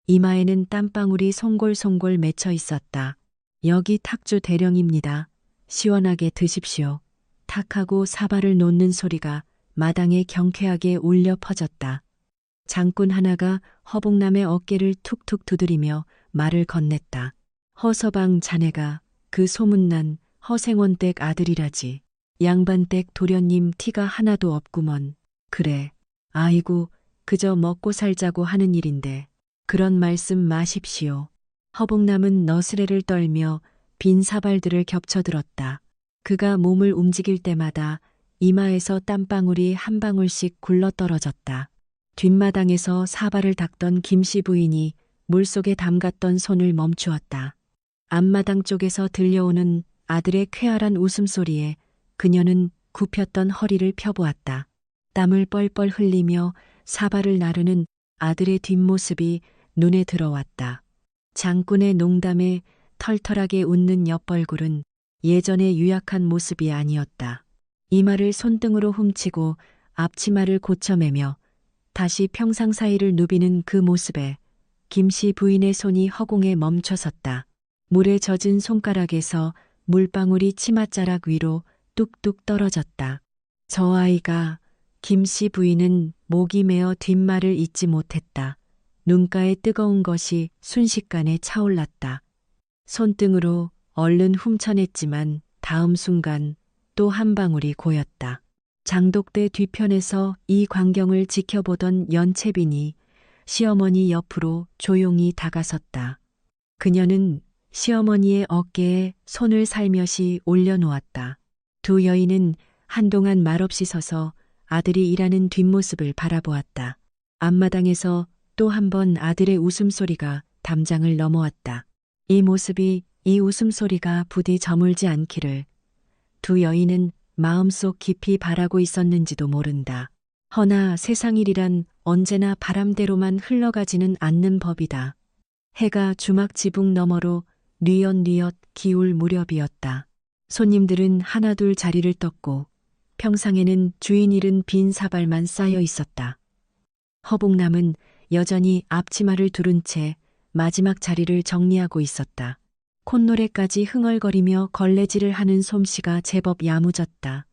이마에는 땀방울이 송골송골 맺혀 있었다. 여기 탁주 대령입니다. 시원하게 드십시오. 탁하고 사발을 놓는 소리가 마당에 경쾌하게 울려 퍼졌다. 장꾼 하나가 허봉남의 어깨를 툭툭 두드리며 말을 건넸다. 허서방 자네가 그 소문난 허생원댁 아들이라지. 양반댁 도련님 티가 하나도 없구먼. 그래. 아이고, 그저 먹고 살자고 하는 일인데. 그런 말씀 마십시오. 허봉남은 너스레를 떨며 빈 사발들을 겹쳐들었다. 그가 몸을 움직일 때마다 이마에서 땀방울이 한 방울씩 굴러떨어졌다. 뒷마당에서 사발을 닦던 김씨 부인이 물속에 담갔던 손을 멈추었다. 앞마당 쪽에서 들려오는 아들의 쾌활한 웃음소리에 그녀는 굽혔던 허리를 펴보았다. 땀을 뻘뻘 흘리며 사발을 나르는 아들의 뒷모습이 눈에 들어왔다. 장군의 농담에 털털하게 웃는 옆벌굴은 예전의 유약한 모습이 아니었다. 이마를 손등으로 훔치고 앞치마를 고쳐매며 다시 평상 사이를 누비는 그 모습에 김씨 부인의 손이 허공에 멈춰섰다. 물에 젖은 손가락에서 물방울이 치맛자락 위로 뚝뚝 떨어졌다. 저 아이가 김씨 부인은 목이 메어 뒷말을 잇지 못했다. 눈가에 뜨거운 것이 순식간에 차올랐다. 손등으로 얼른 훔쳐냈지만 다음 순간 또 한 방울이 고였다. 장독대 뒤편에서 이 광경을 지켜보던 연채빈이 시어머니 옆으로 조용히 다가섰다. 그녀는 시어머니의 어깨에 손을 살며시 올려놓았다. 두 여인은 한동안 말없이 서서 아들이 일하는 뒷모습을 바라보았다. 앞마당에서 또 한 번 아들의 웃음소리가 담장을 넘어왔다. 이 모습이, 이 웃음소리가 부디 저물지 않기를 두 여인은 마음속 깊이 바라고 있었는지도 모른다. 허나 세상 일이란 언제나 바람대로만 흘러가지는 않는 법이다. 해가 주막 지붕 너머로 뉘엿뉘엿 기울 무렵이었다. 손님들은 하나둘 자리를 떴고 평상에는 주인 잃은 빈 사발만 쌓여 있었다. 허봉남은 여전히 앞치마를 두른 채 마지막 자리를 정리하고 있었다. 콧노래까지 흥얼거리며 걸레질을 하는 솜씨가 제법 야무졌다.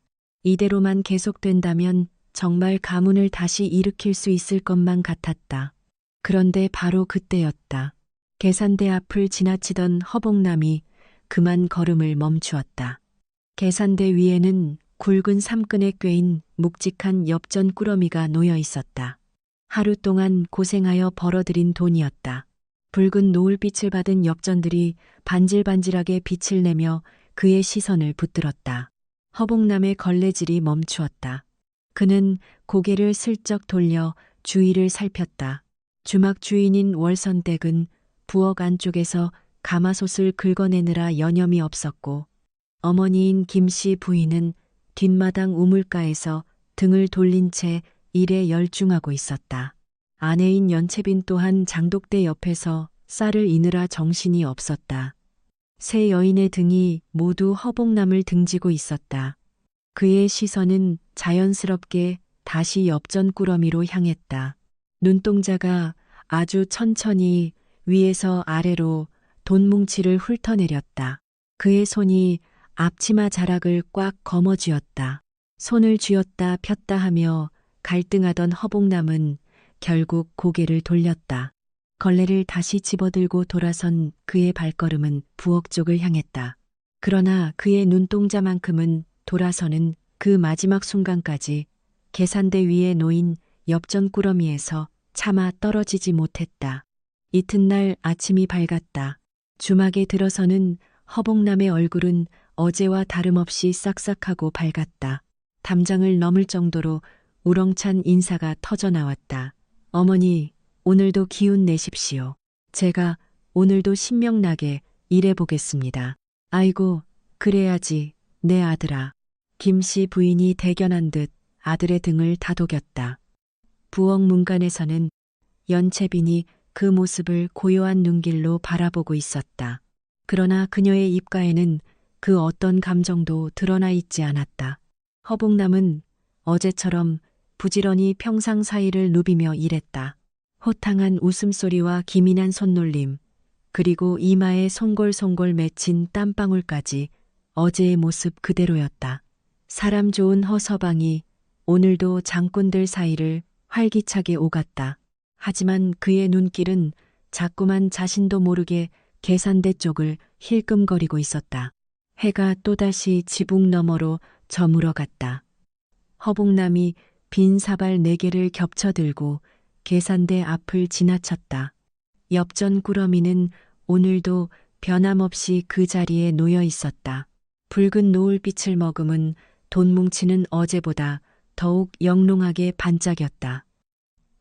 이대로만 계속된다면 정말 가문을 다시 일으킬 수 있을 것만 같았다. 그런데 바로 그때였다. 계산대 앞을 지나치던 허봉남이 그만 걸음을 멈추었다. 계산대 위에는 굵은 삼끈에 꿰인 묵직한 엽전 꾸러미가 놓여 있었다. 하루 동안 고생하여 벌어들인 돈이었다. 붉은 노을빛을 받은 엽전들이 반질반질하게 빛을 내며 그의 시선을 붙들었다. 허봉남의 걸레질이 멈추었다. 그는 고개를 슬쩍 돌려 주위를 살폈다. 주막 주인인 월선댁은 부엌 안쪽에서 가마솥을 긁어내느라 여념이 없었고 어머니인 김씨 부인은 뒷마당 우물가에서 등을 돌린 채 일에 열중하고 있었다. 아내인 연채빈 또한 장독대 옆에서 쌀을 이느라 정신이 없었다. 세 여인의 등이 모두 허봉남을 등지고 있었다. 그의 시선은 자연스럽게 다시 엽전 꾸러미로 향했다. 눈동자가 아주 천천히 위에서 아래로 돈뭉치를 훑어내렸다. 그의 손이 앞치마 자락을 꽉 거머쥐었다. 손을 쥐었다 폈다 하며 갈등하던 허봉남은 결국 고개를 돌렸다. 걸레를 다시 집어들고 돌아선 그의 발걸음은 부엌 쪽을 향했다. 그러나 그의 눈동자만큼은 돌아서는 그 마지막 순간까지 계산대 위에 놓인 엽전 꾸러미에서 차마 떨어지지 못했다. 이튿날 아침이 밝았다. 주막에 들어서는 허봉남의 얼굴은 어제와 다름없이 싹싹하고 밝았다. 담장을 넘을 정도로 우렁찬 인사가 터져나왔다. 어머니, 오늘도 기운 내십시오. 제가 오늘도 신명나게 일해보겠습니다. 아이고, 그래야지, 내 아들아. 김씨 부인이 대견한 듯 아들의 등을 다독였다. 부엌 문간에서는 연채빈이 그 모습을 고요한 눈길로 바라보고 있었다. 그러나 그녀의 입가에는 그 어떤 감정도 드러나 있지 않았다. 허봉남은 어제처럼 부지런히 평상 사이를 누비며 일했다. 호탕한 웃음소리와 기민한 손놀림, 그리고 이마에 송골송골 맺힌 땀방울까지 어제의 모습 그대로였다. 사람 좋은 허서방이 오늘도 장꾼들 사이를 활기차게 오갔다. 하지만 그의 눈길은 자꾸만 자신도 모르게 계산대 쪽을 힐끔거리고 있었다. 해가 또다시 지붕 너머로 저물어갔다. 허봉남이 빈 사발 4개를 겹쳐들고 계산대 앞을 지나쳤다. 엽전 꾸러미는 오늘도 변함없이 그 자리에 놓여 있었다. 붉은 노을빛을 머금은 돈뭉치는 어제보다 더욱 영롱하게 반짝였다.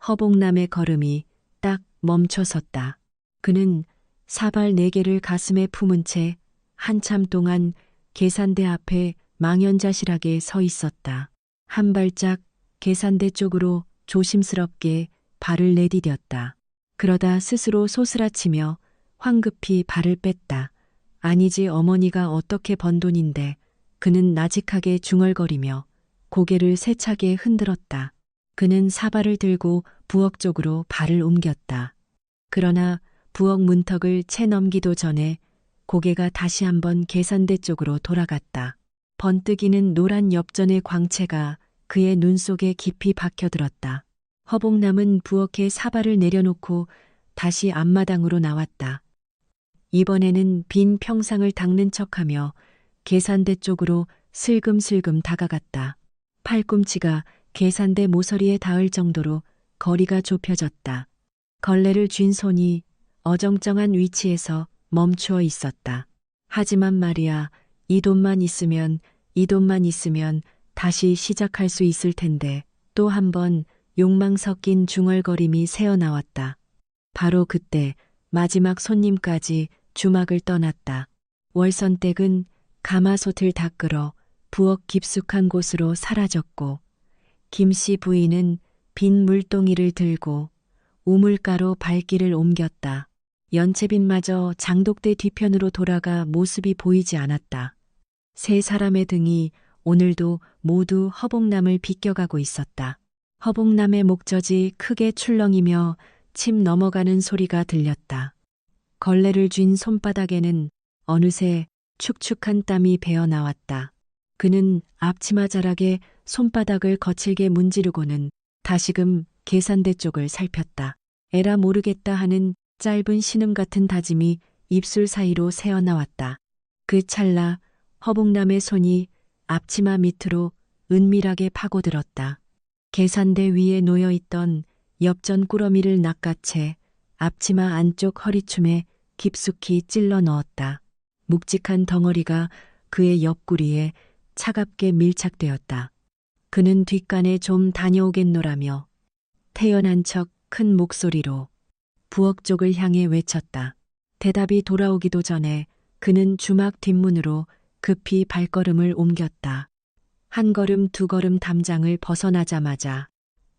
허봉남의 걸음이 딱 멈춰섰다. 그는 사발 4개를 가슴에 품은 채 한참 동안 계산대 앞에 망연자실하게 서 있었다. 한 발짝 계산대 쪽으로 조심스럽게 발을 내디뎠다. 그러다 스스로 소스라치며 황급히 발을 뺐다. 아니지, 어머니가 어떻게 번 돈인데. 그는 나직하게 중얼거리며 고개를 세차게 흔들었다. 그는 사발을 들고 부엌 쪽으로 발을 옮겼다. 그러나 부엌 문턱을 채 넘기도 전에 고개가 다시 한번 계산대 쪽으로 돌아갔다. 번뜩이는 노란 엽전의 광채가 그의 눈 속에 깊이 박혀들었다. 허봉남은 부엌에 사발을 내려놓고 다시 앞마당으로 나왔다. 이번에는 빈 평상을 닦는 척하며 계산대 쪽으로 슬금슬금 다가갔다. 팔꿈치가 계산대 모서리에 닿을 정도로 거리가 좁혀졌다. 걸레를 쥔 손이 어정쩡한 위치에서 멈추어 있었다. 하지만 말이야, 이 돈만 있으면 다시 시작할 수 있을 텐데. 또 한 번 욕망 섞인 중얼거림이 새어나왔다. 바로 그때 마지막 손님까지 주막을 떠났다. 월선댁은 가마솥을 다 끌어 부엌 깊숙한 곳으로 사라졌고, 김씨 부인은 빈 물동이를 들고 우물가로 발길을 옮겼다. 연채빈마저 장독대 뒤편으로 돌아가 모습이 보이지 않았다. 세 사람의 등이 오늘도 모두 허봉남을 비껴가고 있었다. 허봉남의 목젖이 크게 출렁이며 침 넘어가는 소리가 들렸다. 걸레를 쥔 손바닥에는 어느새 축축한 땀이 배어 나왔다. 그는 앞치마 자락에 손바닥을 거칠게 문지르고는 다시금 계산대 쪽을 살폈다. 에라 모르겠다 하는 짧은 신음 같은 다짐이 입술 사이로 새어나왔다. 그 찰나 허봉남의 손이 앞치마 밑으로 은밀하게 파고들었다. 계산대 위에 놓여있던 엽전 꾸러미를 낚아채 앞치마 안쪽 허리춤에 깊숙이 찔러 넣었다. 묵직한 덩어리가 그의 옆구리에 차갑게 밀착되었다. 그는 뒷간에 좀 다녀오겠노라며 태연한 척 큰 목소리로 부엌 쪽을 향해 외쳤다. 대답이 돌아오기도 전에 그는 주막 뒷문으로 급히 발걸음을 옮겼다. 한 걸음 두 걸음 담장을 벗어나자마자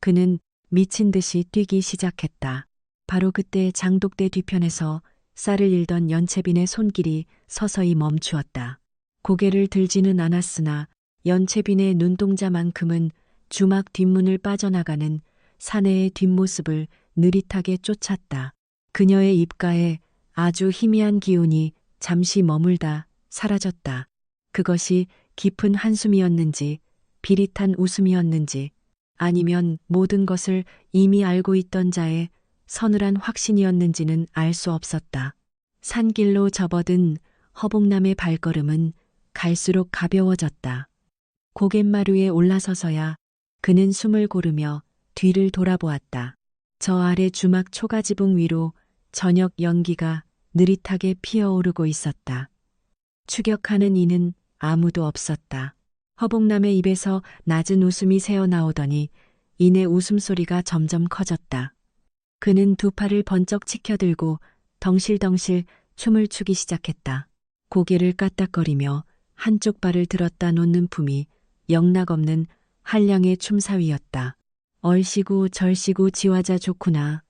그는 미친 듯이 뛰기 시작했다. 바로 그때 장독대 뒤편에서 쌀을 일던 연채빈의 손길이 서서히 멈추었다. 고개를 들지는 않았으나 연채빈의 눈동자만큼은 주막 뒷문을 빠져나가는 사내의 뒷모습을 느릿하게 쫓았다. 그녀의 입가에 아주 희미한 기운이 잠시 머물다 사라졌다. 그것이 깊은 한숨이었는지 비릿한 웃음이었는지 아니면 모든 것을 이미 알고 있던 자의 서늘한 확신이었는지는 알 수 없었다. 산길로 접어든 허봉남의 발걸음은 갈수록 가벼워졌다. 고갯마루에 올라서서야 그는 숨을 고르며 뒤를 돌아보았다. 저 아래 주막 초가지붕 위로 저녁 연기가 느릿하게 피어오르고 있었다. 추격하는 이는 아무도 없었다. 허봉남의 입에서 낮은 웃음이 새어나오더니 이내 웃음소리가 점점 커졌다. 그는 두 팔을 번쩍 치켜들고 덩실덩실 춤을 추기 시작했다. 고개를 까딱거리며 한쪽 발을 들었다 놓는 품이 영락없는 한량의 춤사위였다. 얼씨구 절씨구 지화자 좋구나.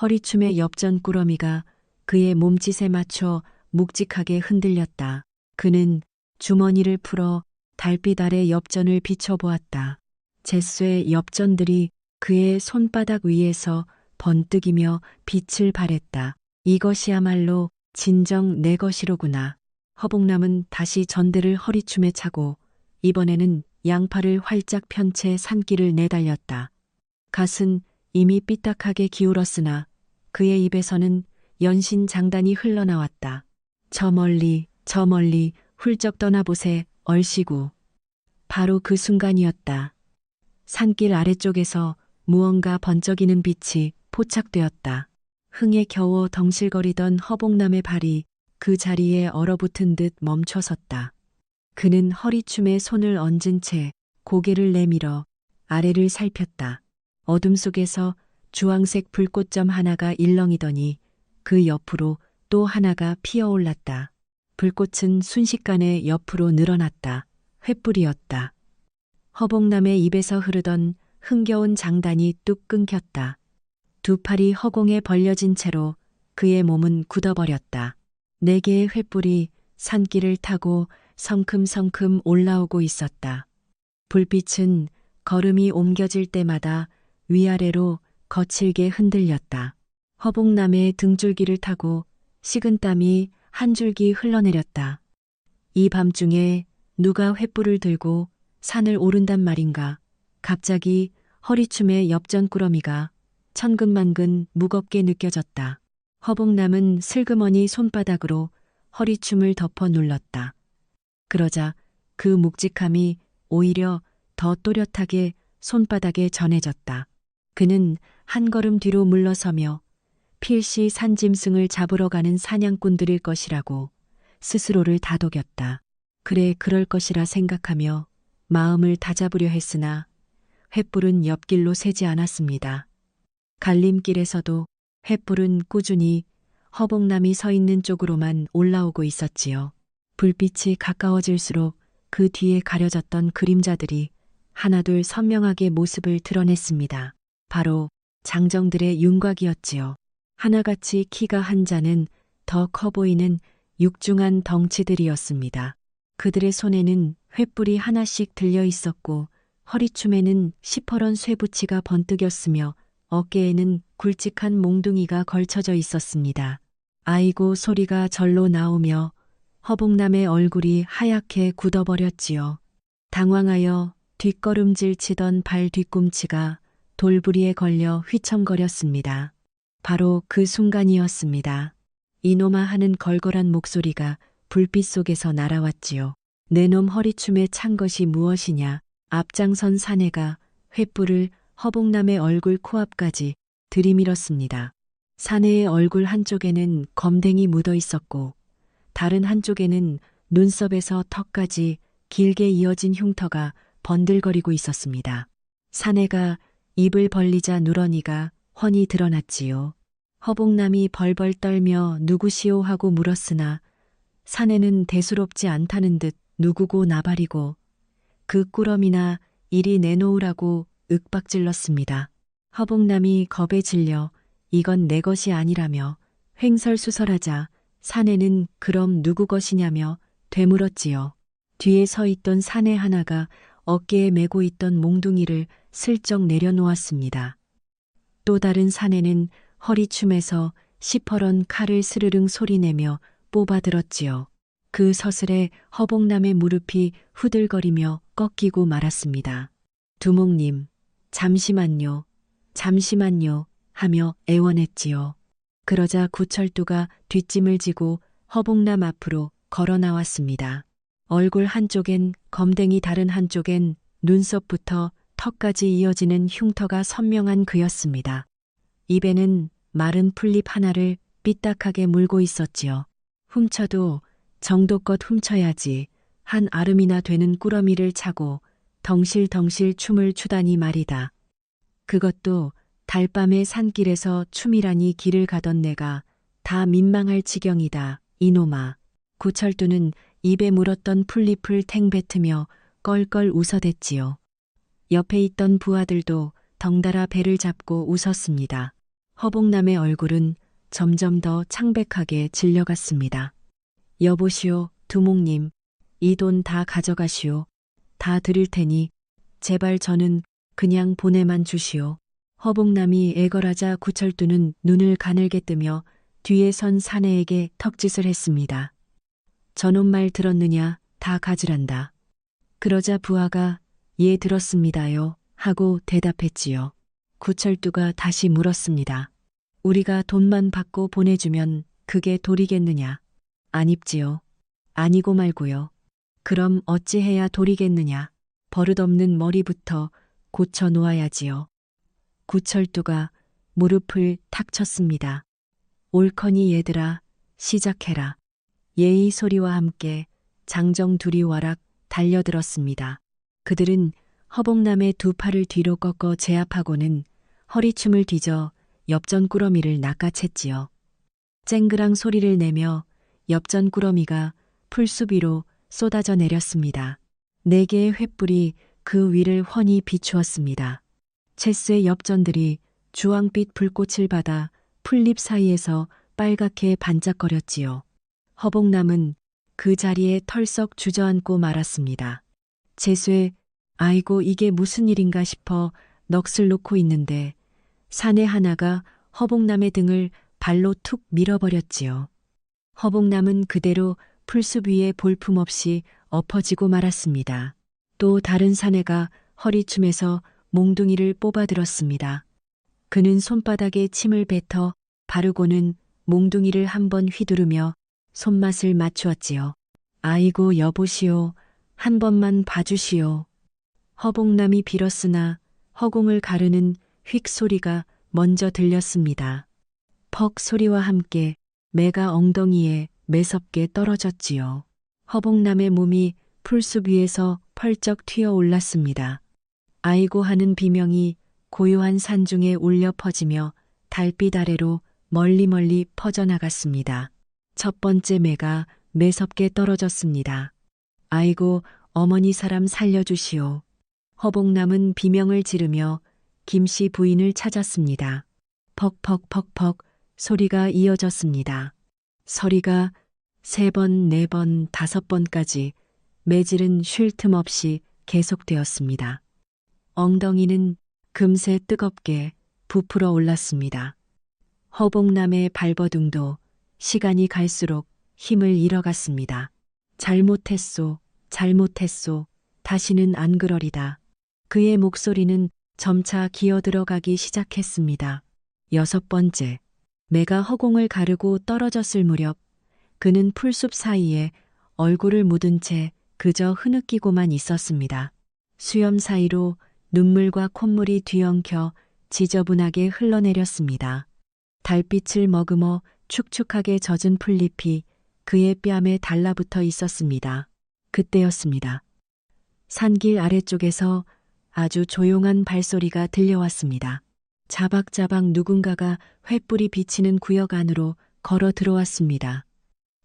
허리춤의 엽전 꾸러미가 그의 몸짓에 맞춰 묵직하게 흔들렸다. 그는 주머니를 풀어 달빛 아래 엽전을 비춰보았다. 잿쇠 엽전들이 그의 손바닥 위에서 번뜩이며 빛을 발했다. 이것이야말로 진정 내 것이로구나. 허봉남은 다시 전대를 허리춤에 차고 이번에는 양팔을 활짝 편 채 산길을 내달렸다. 갓은 이미 삐딱하게 기울었으나 그의 입에서는 연신 장단이 흘러나왔다. 저 멀리 훌쩍 떠나보세 얼씨구. 바로 그 순간이었다. 산길 아래쪽에서 무언가 번쩍이는 빛이 포착되었다. 흥에 겨워 덩실거리던 허봉남의 발이 그 자리에 얼어붙은 듯 멈춰섰다. 그는 허리춤에 손을 얹은 채 고개를 내밀어 아래를 살폈다. 어둠 속에서 주황색 불꽃점 하나가 일렁이더니 그 옆으로 또 하나가 피어올랐다. 불꽃은 순식간에 옆으로 늘어났다. 횃불이었다. 허봉남의 입에서 흐르던 흥겨운 장단이 뚝 끊겼다. 두 팔이 허공에 벌려진 채로 그의 몸은 굳어버렸다. 네 개의 횃불이 산길을 타고 성큼성큼 올라오고 있었다. 불빛은 걸음이 옮겨질 때마다 위아래로 거칠게 흔들렸다. 허봉남의 등줄기를 타고 식은땀이 한 줄기 흘러내렸다. 이 밤중에 누가 횃불을 들고 산을 오른단 말인가. 갑자기 허리춤의 엽전꾸러미가 천근만근 무겁게 느껴졌다. 허봉남은 슬그머니 손바닥으로 허리춤을 덮어 눌렀다. 그러자 그 묵직함이 오히려 더 또렷하게 손바닥에 전해졌다. 그는 한 걸음 뒤로 물러서며 필시 산짐승을 잡으러 가는 사냥꾼들일 것이라고 스스로를 다독였다. 그래 그럴 것이라 생각하며 마음을 다잡으려 했으나 횃불은 옆길로 새지 않았습니다. 갈림길에서도 횃불은 꾸준히 허봉남이 서 있는 쪽으로만 올라오고 있었지요. 불빛이 가까워질수록 그 뒤에 가려졌던 그림자들이 하나둘 선명하게 모습을 드러냈습니다. 바로 장정들의 윤곽이었지요. 하나같이 키가 한 자는 더 커 보이는 육중한 덩치들이었습니다. 그들의 손에는 횃불이 하나씩 들려 있었고 허리춤에는 시퍼런 쇠붙이가 번뜩였으며 어깨에는 굵직한 몽둥이가 걸쳐져 있었습니다. 아이고 소리가 절로 나오며 허봉남의 얼굴이 하얗게 굳어버렸지요. 당황하여 뒷걸음질 치던 발 뒤꿈치가 돌부리에 걸려 휘청거렸습니다. 바로 그 순간이었습니다. 이놈아 하는 걸걸한 목소리가 불빛 속에서 날아왔지요. 내 놈 허리춤에 찬 것이 무엇이냐. 앞장선 사내가 횃불을 허봉남의 얼굴 코앞까지 들이밀었습니다. 사내의 얼굴 한쪽에는 검댕이 묻어 있었고 다른 한쪽에는 눈썹에서 턱까지 길게 이어진 흉터가 번들거리고 있었습니다. 사내가 입을 벌리자 누러니가 훤히 드러났지요. 허봉남이 벌벌 떨며 누구시오 하고 물었으나 사내는 대수롭지 않다는 듯 누구고 나발이고 그 꾸러미나 이리 내놓으라고 윽박질렀습니다. 허봉남이 겁에 질려 이건 내 것이 아니라며 횡설수설하자 사내는 그럼 누구 것이냐며 되물었지요. 뒤에 서 있던 사내 하나가 어깨에 메고 있던 몽둥이를 슬쩍 내려놓았습니다. 또 다른 사내는 허리춤에서 시퍼런 칼을 스르릉 소리내며 뽑아들었지요. 그 서슬에 허봉남의 무릎이 후들거리며 꺾이고 말았습니다. 두목님, 잠시만요, 잠시만요 하며 애원했지요. 그러자 구철두가 뒷짐을 지고 허봉남 앞으로 걸어 나왔습니다. 얼굴 한쪽엔 검댕이 다른 한쪽엔 눈썹부터 턱까지 이어지는 흉터가 선명한 그였습니다. 입에는 마른 풀잎 하나를 삐딱하게 물고 있었지요. 훔쳐도 정도껏 훔쳐야지 한 아름이나 되는 꾸러미를 차고 덩실덩실 춤을 추다니 말이다. 그것도 달밤의 산길에서 춤이라니 길을 가던 내가 다 민망할 지경이다. 이놈아. 구철두는 입에 물었던 풀잎을 탱뱉으며 껄껄 웃어댔지요. 옆에 있던 부하들도 덩달아 배를 잡고 웃었습니다. 허봉남의 얼굴은 점점 더 창백하게 질려갔습니다. 여보시오, 두목님. 이 돈 다 가져가시오. 다 드릴 테니 제발 저는 그냥 보내만 주시오. 허봉남이 애걸하자 구철두는 눈을 가늘게 뜨며 뒤에 선 사내에게 턱짓을 했습니다. 저놈 말 들었느냐? 다 가지란다. 그러자 부하가 예 들었습니다요 하고 대답했지요. 구철두가 다시 물었습니다. 우리가 돈만 받고 보내주면 그게 도리겠느냐? 아닙지요. 아니고 말고요. 그럼 어찌해야 도리겠느냐? 버릇없는 머리부터 고쳐 놓아야지요. 구철두가 무릎을 탁 쳤습니다. 옳거니 얘들아, 시작해라. 예의 소리와 함께 장정 둘이 와락 달려들었습니다. 그들은 허봉남의 두 팔을 뒤로 꺾어 제압하고는 허리춤을 뒤져 엽전 꾸러미를 낚아챘지요. 쨍그랑 소리를 내며 엽전 꾸러미가 풀숲 위로 쏟아져 내렸습니다. 4개의 횃불이 그 위를 훤히 비추었습니다. 채스의 엽전들이 주황빛 불꽃을 받아 풀잎 사이에서 빨갛게 반짝거렸지요. 허봉남은 그 자리에 털썩 주저앉고 말았습니다. 재수에 아이고 이게 무슨 일인가 싶어 넋을 놓고 있는데 사내 하나가 허봉남의 등을 발로 툭 밀어버렸지요. 허봉남은 그대로 풀숲 위에 볼품없이 엎어지고 말았습니다. 또 다른 사내가 허리춤에서 몽둥이를 뽑아들었습니다. 그는 손바닥에 침을 뱉어 바르고는 몽둥이를 한번 휘두르며 손맛을 맞추었지요. 아이고 여보시오. 한 번만 봐주시오. 허봉남이 빌었으나 허공을 가르는 휙 소리가 먼저 들렸습니다. 퍽 소리와 함께 매가 엉덩이에 매섭게 떨어졌지요. 허봉남의 몸이 풀숲 위에서 펄쩍 튀어 올랐습니다. 아이고 하는 비명이 고요한 산중에 울려 퍼지며 달빛 아래로 멀리 퍼져나갔습니다. 첫 번째 매가 매섭게 떨어졌습니다. 아이고 어머니 사람 살려주시오. 허봉남은 비명을 지르며 김씨 부인을 찾았습니다. 퍽퍽퍽퍽 소리가 이어졌습니다. 서리가 3번, 4번, 5번까지 매질은 쉴 틈 없이 계속되었습니다. 엉덩이는 금세 뜨겁게 부풀어 올랐습니다. 허봉남의 발버둥도 시간이 갈수록 힘을 잃어갔습니다. 잘못했소, 잘못했소, 다시는 안 그러리다. 그의 목소리는 점차 기어들어가기 시작했습니다. 6번째, 매가 허공을 가르고 떨어졌을 무렵 그는 풀숲 사이에 얼굴을 묻은 채 그저 흐느끼고만 있었습니다. 수염 사이로 눈물과 콧물이 뒤엉켜 지저분하게 흘러내렸습니다. 달빛을 머금어 축축하게 젖은 풀잎이 그의 뺨에 달라붙어 있었습니다. 그때였습니다. 산길 아래쪽에서 아주 조용한 발소리가 들려왔습니다. 자박자박 누군가가 횃불이 비치는 구역 안으로 걸어 들어왔습니다.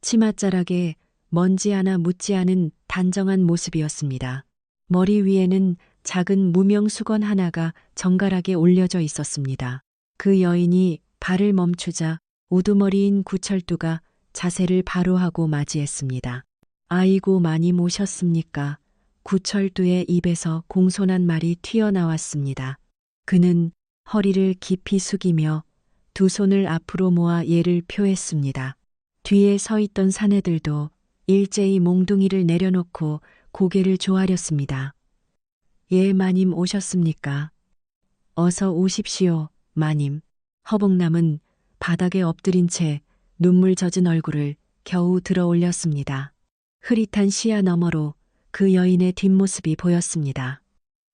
치맛자락에 먼지 하나 묻지 않은 단정한 모습이었습니다. 머리 위에는 작은 무명 수건 하나가 정갈하게 올려져 있었습니다. 그 여인이 발을 멈추자 우두머리인 구철두가 자세를 바로 하고 맞이했습니다. 아이고 많이 모셨습니까? 구철두의 입에서 공손한 말이 튀어나왔습니다. 그는 허리를 깊이 숙이며 두 손을 앞으로 모아 예를 표했습니다. 뒤에 서 있던 사내들도 일제히 몽둥이를 내려놓고 고개를 조아렸습니다. 예, 마님 오셨습니까? 어서 오십시오, 마님. 허봉남은 바닥에 엎드린 채 눈물 젖은 얼굴을 겨우 들어 올렸습니다. 흐릿한 시야 너머로 그 여인의 뒷모습이 보였습니다.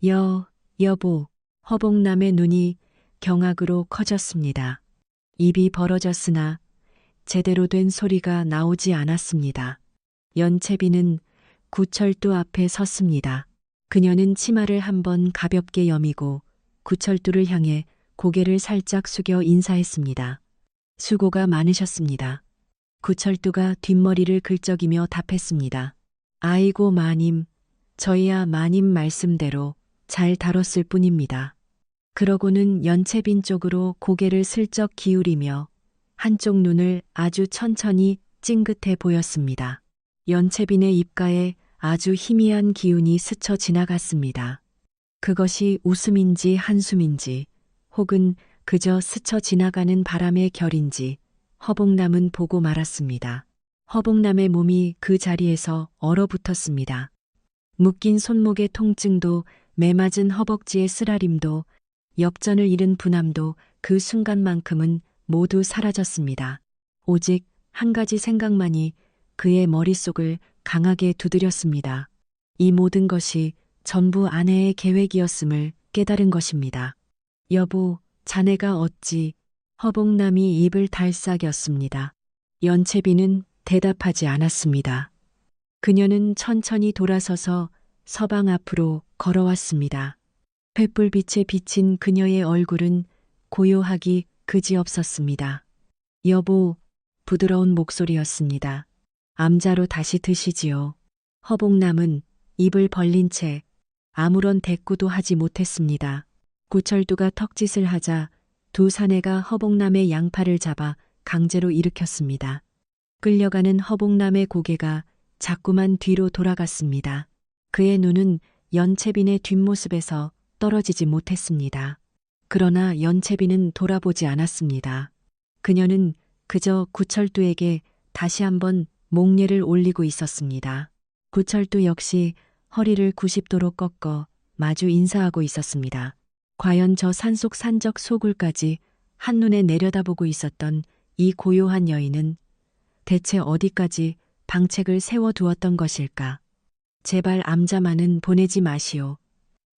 여보, 허봉남의 눈이 경악으로 커졌습니다. 입이 벌어졌으나 제대로 된 소리가 나오지 않았습니다. 연채비는 구철두 앞에 섰습니다. 그녀는 치마를 한번 가볍게 여미고 구철두를 향해 고개를 살짝 숙여 인사했습니다. 수고가 많으셨습니다. 구철두가 뒷머리를 긁적이며 답했습니다. 아이고 마님, 저희야 마님 말씀대로 잘 다뤘을 뿐입니다. 그러고는 연채빈 쪽으로 고개를 슬쩍 기울이며 한쪽 눈을 아주 천천히 찡긋해 보였습니다. 연채빈의 입가에 아주 희미한 기운이 스쳐 지나갔습니다. 그것이 웃음인지 한숨인지 혹은 그저 스쳐 지나가는 바람의 결인지 허봉남은 보고 말았습니다. 허봉남의 몸이 그 자리에서 얼어붙었습니다. 묶인 손목의 통증도 매맞은 허벅지의 쓰라림도 역전을 잃은 분함도 그 순간만큼은 모두 사라졌습니다. 오직 한 가지 생각만이 그의 머릿속을 강하게 두드렸습니다. 이 모든 것이 전부 아내의 계획이었음을 깨달은 것입니다. 여보, 자네가 어찌? 허봉남이 입을 달싹였습니다. 연채비는 대답하지 않았습니다. 그녀는 천천히 돌아서서 서방 앞으로 걸어왔습니다. 횃불빛에 비친 그녀의 얼굴은 고요하기 그지없었습니다. 여보, 부드러운 목소리였습니다. 암자로 다시 드시지요. 허봉남은 입을 벌린 채 아무런 대꾸도 하지 못했습니다. 구철두가 턱짓을 하자 두 사내가 허봉남의 양팔을 잡아 강제로 일으켰습니다. 끌려가는 허봉남의 고개가 자꾸만 뒤로 돌아갔습니다. 그의 눈은 연채빈의 뒷모습에서 떨어지지 못했습니다. 그러나 연채빈은 돌아보지 않았습니다. 그녀는 그저 구철두에게 다시 한번 목례를 올리고 있었습니다. 구철두 역시 허리를 90도로 꺾어 마주 인사하고 있었습니다. 과연 저 산속 산적 소굴까지 한눈에 내려다보고 있었던 이 고요한 여인은 대체 어디까지 방책을 세워두었던 것일까? 제발 암자만은 보내지 마시오.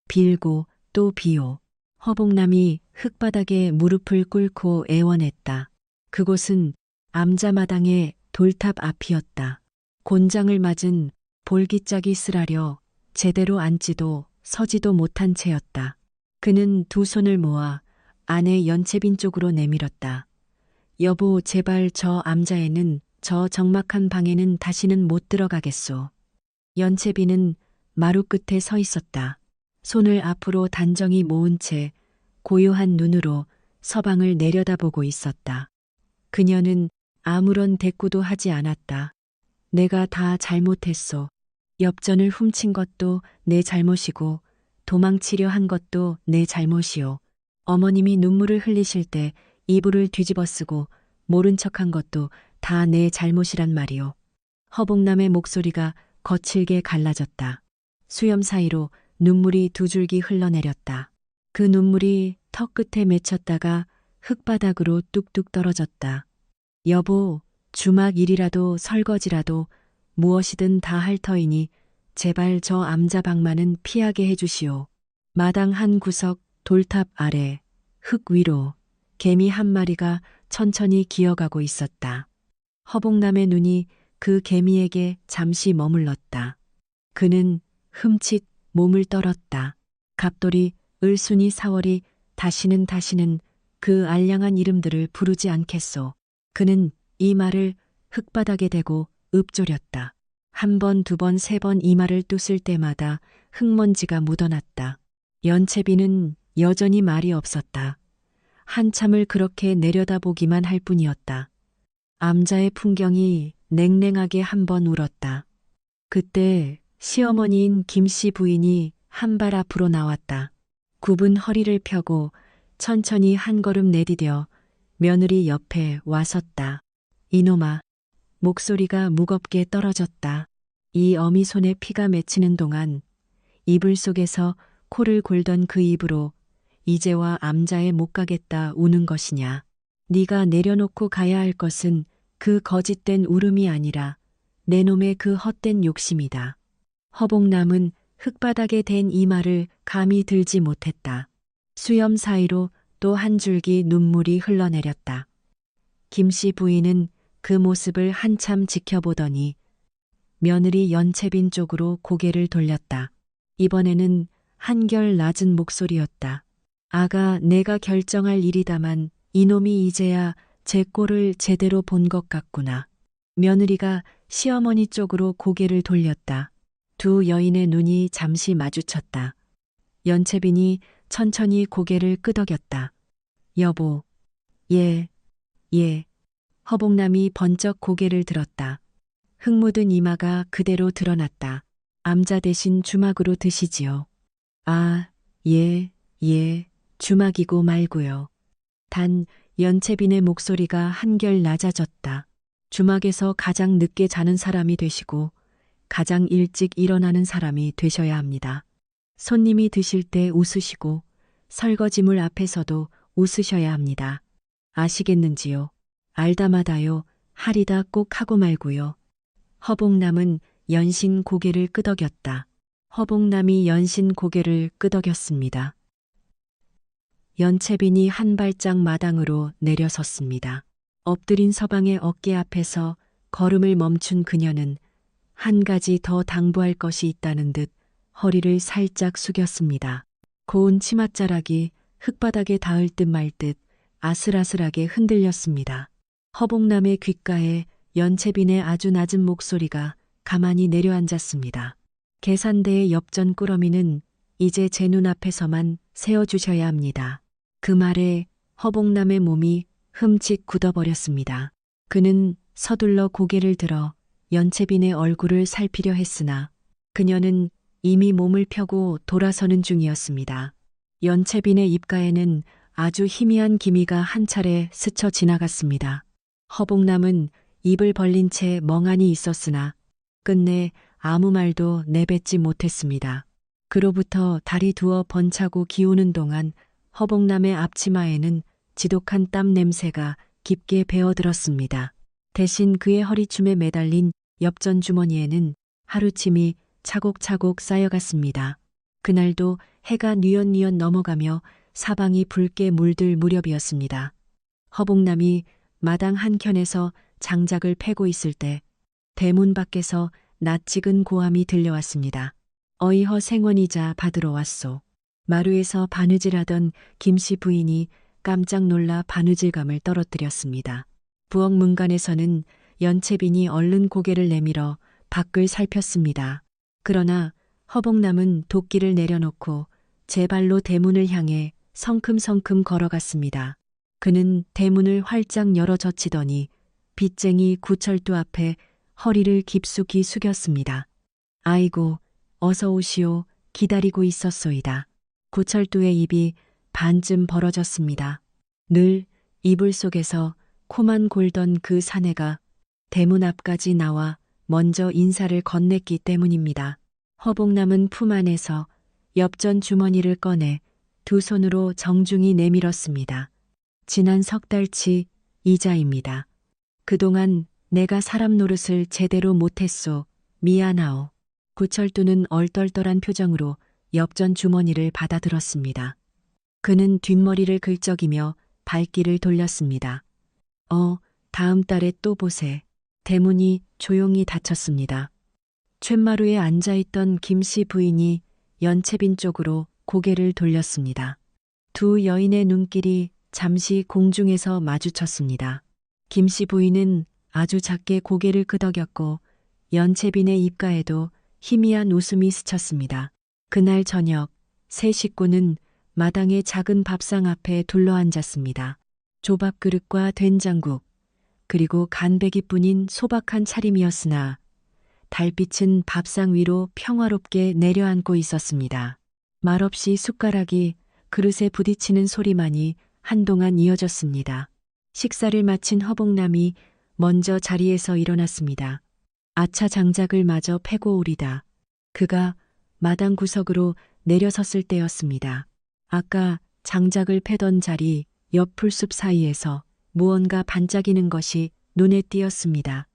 빌고 또 비오. 허봉남이 흙바닥에 무릎을 꿇고 애원했다. 그곳은 암자마당의 돌탑 앞이었다. 곤장을 맞은 볼기짝이 쓰라려 제대로 앉지도 서지도 못한 채였다. 그는 두 손을 모아 아내 연채빈 쪽으로 내밀었다. 여보, 제발 저 암자에는, 저 적막한 방에는 다시는 못 들어가겠소. 연채빈은 마루 끝에 서 있었다. 손을 앞으로 단정히 모은 채 고요한 눈으로 서방을 내려다보고 있었다. 그녀는 아무런 대꾸도 하지 않았다. 내가 다 잘못했소. 엽전을 훔친 것도 내 잘못이고 도망치려 한 것도 내 잘못이오. 어머님이 눈물을 흘리실 때 이불을 뒤집어 쓰고 모른 척한 것도 다 내 잘못이란 말이오. 허봉남의 목소리가 거칠게 갈라졌다. 수염 사이로 눈물이 두 줄기 흘러내렸다. 그 눈물이 턱 끝에 맺혔다가 흙바닥으로 뚝뚝 떨어졌다. 여보, 주막 일이라도 설거지라도 무엇이든 다 할 터이니 제발 저 암자방만은 피하게 해주시오. 마당 한 구석 돌탑 아래 흙 위로 개미 한 마리가 천천히 기어가고 있었다. 허봉남의 눈이 그 개미에게 잠시 머물렀다. 그는 흠칫 몸을 떨었다. 갑돌이, 을순이, 사월이 다시는 그 알량한 이름들을 부르지 않겠소. 그는 이 말을 흙바닥에 대고 읊조렸다. 한 번, 두 번, 세 번 이 말을 뚜을 때마다 흙먼지가 묻어났다. 연채비는 여전히 말이 없었다. 한참을 그렇게 내려다보기만 할 뿐이었다. 암자의 풍경이 냉랭하게 한 번 울었다. 그때 시어머니인 김씨 부인이 한 발 앞으로 나왔다. 굽은 허리를 펴고 천천히 한 걸음 내디뎌 며느리 옆에 와섰다. 이놈아, 목소리가 무겁게 떨어졌다. 이 어미 손에 피가 맺히는 동안 이불 속에서 코를 골던 그 입으로 이제와 암자에 못 가겠다 우는 것이냐. 네가 내려놓고 가야 할 것은 그 거짓된 울음이 아니라 내 놈의 그 헛된 욕심이다. 허봉남은 흙바닥에 댄 이마를 감히 들지 못했다. 수염 사이로 또 한 줄기 눈물이 흘러내렸다. 김씨 부인은 그 모습을 한참 지켜보더니 며느리 연채빈 쪽으로 고개를 돌렸다. 이번에는 한결 낮은 목소리였다. 아가, 내가 결정할 일이다만 이놈이 이제야 제 꼴을 제대로 본 것 같구나. 며느리가 시어머니 쪽으로 고개를 돌렸다. 두 여인의 눈이 잠시 마주쳤다. 연채빈이 천천히 고개를 끄덕였다. 여보, 예. 허봉남이 번쩍 고개를 들었다. 흙 묻은 이마가 그대로 드러났다. 암자 대신 주막으로 드시지요. 아, 예, 주막이고 말고요. 단 연채빈의 목소리가 한결 낮아졌다. 주막에서 가장 늦게 자는 사람이 되시고 가장 일찍 일어나는 사람이 되셔야 합니다. 손님이 드실 때 웃으시고 설거지물 앞에서도 웃으셔야 합니다. 아시겠는지요? 알다마다요. 하리다 꼭 하고 말고요. 허봉남은 연신 고개를 끄덕였다. 허봉남이 연신 고개를 끄덕였습니다. 연채빈이 한 발짝 마당으로 내려섰습니다. 엎드린 서방의 어깨 앞에서 걸음을 멈춘 그녀는 한 가지 더 당부할 것이 있다는 듯 허리를 살짝 숙였습니다. 고운 치맛자락이 흙바닥에 닿을 듯 말 듯 아슬아슬하게 흔들렸습니다. 허봉남의 귓가에 연채빈의 아주 낮은 목소리가 가만히 내려앉았습니다. 계산대의 엽전 꾸러미는 이제 제 눈앞에서만 세워주셔야 합니다. 그 말에 허봉남의 몸이 흠칫 굳어버렸습니다. 그는 서둘러 고개를 들어 연채빈의 얼굴을 살피려 했으나 그녀는 이미 몸을 펴고 돌아서는 중이었습니다. 연채빈의 입가에는 아주 희미한 기미가 한 차례 스쳐 지나갔습니다. 허봉남은 입을 벌린 채 멍하니 있었으나 끝내 아무 말도 내뱉지 못했습니다. 그로부터 달이 두어 번차고 기우는 동안 허봉남의 앞치마에는 지독한 땀 냄새가 깊게 배어들었습니다. 대신 그의 허리춤에 매달린 엽전 주머니에는 하루침이 차곡차곡 쌓여갔습니다. 그날도 해가 뉘엿뉘엿 넘어가며 사방이 붉게 물들 무렵이었습니다. 허봉남이 마당 한켠에서 장작을 패고 있을 때 대문 밖에서 낯익은 고함이 들려왔습니다. 어이허 생원이자 받으러 왔소. 마루에서 바느질하던 김씨 부인이 깜짝 놀라 바느질감을 떨어뜨렸습니다. 부엌 문간에서는 연채빈이 얼른 고개를 내밀어 밖을 살폈습니다. 그러나 허봉남은 도끼를 내려놓고 제 발로 대문을 향해 성큼성큼 걸어갔습니다. 그는 대문을 활짝 열어 젖히더니 빚쟁이 구철도 앞에 허리를 깊숙이 숙였습니다. 아이고, 어서 오시오. 기다리고 있었소이다. 구철도의 입이 반쯤 벌어졌습니다. 늘 이불 속에서 코만 골던 그 사내가 대문 앞까지 나와 먼저 인사를 건넸기 때문입니다. 허봉남은 품 안에서 엽전 주머니를 꺼내 두 손으로 정중히 내밀었습니다. 지난 석 달치 이자입니다. 그동안 내가 사람 노릇을 제대로 못했소. 미안하오. 구철두는 얼떨떨한 표정으로 엽전 주머니를 받아들었습니다. 그는 뒷머리를 긁적이며 발길을 돌렸습니다. 다음 달에 또 보세. 대문이 조용히 닫혔습니다. 쇳마루에 앉아있던 김씨 부인이 연채빈 쪽으로 고개를 돌렸습니다. 두 여인의 눈길이 잠시 공중에서 마주쳤습니다. 김씨 부인은 아주 작게 고개를 끄덕였고 연채빈의 입가에도 희미한 웃음이 스쳤습니다. 그날 저녁 세 식구는 마당의 작은 밥상 앞에 둘러앉았습니다. 조밥그릇과 된장국 그리고 간배기뿐인 소박한 차림이었으나 달빛은 밥상 위로 평화롭게 내려앉고 있었습니다. 말없이 숟가락이 그릇에 부딪히는 소리만이 한동안 이어졌습니다. 식사를 마친 허복남이 먼저 자리에서 일어났습니다. 아차 장작을 마저 패고 오리다. 그가 마당 구석으로 내려섰을 때였습니다. 아까 장작을 패던 자리 옆 풀숲 사이에서 무언가 반짝이는 것이 눈에 띄었습니다.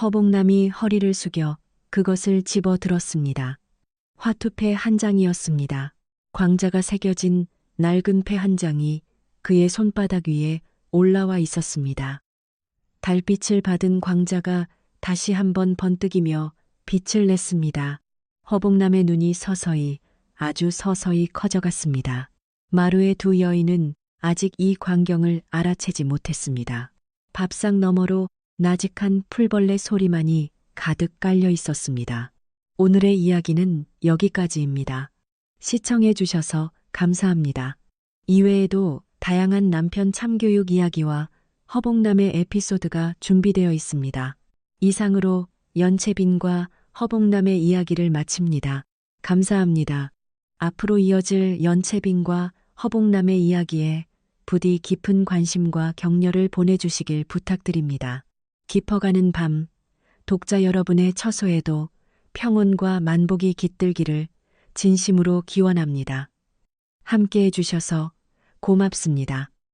허복남이 허리를 숙여 그것을 집어 들었습니다. 화투패 한 장이었습니다. 광자가 새겨진 낡은 패 한 장이 그의 손바닥 위에 올라와 있었습니다. 달빛을 받은 광자가 다시 한번 번뜩이며 빛을 냈습니다. 허복남의 눈이 서서히, 아주 서서히 커져갔습니다. 마루의 두 여인은 아직 이 광경을 알아채지 못했습니다. 밥상 너머로 나직한 풀벌레 소리만이 가득 깔려 있었습니다. 오늘의 이야기는 여기까지입니다. 시청해 주셔서 감사합니다. 이외에도 다양한 남편 참교육 이야기와 허복남의 에피소드가 준비되어 있습니다. 이상으로 연채빈과 허복남의 이야기를 마칩니다. 감사합니다. 앞으로 이어질 연채빈과 허복남의 이야기에 부디 깊은 관심과 격려를 보내주시길 부탁드립니다. 깊어가는 밤, 독자 여러분의 처소에도 평온과 만복이 깃들기를 진심으로 기원합니다. 함께 해주셔서 고맙습니다.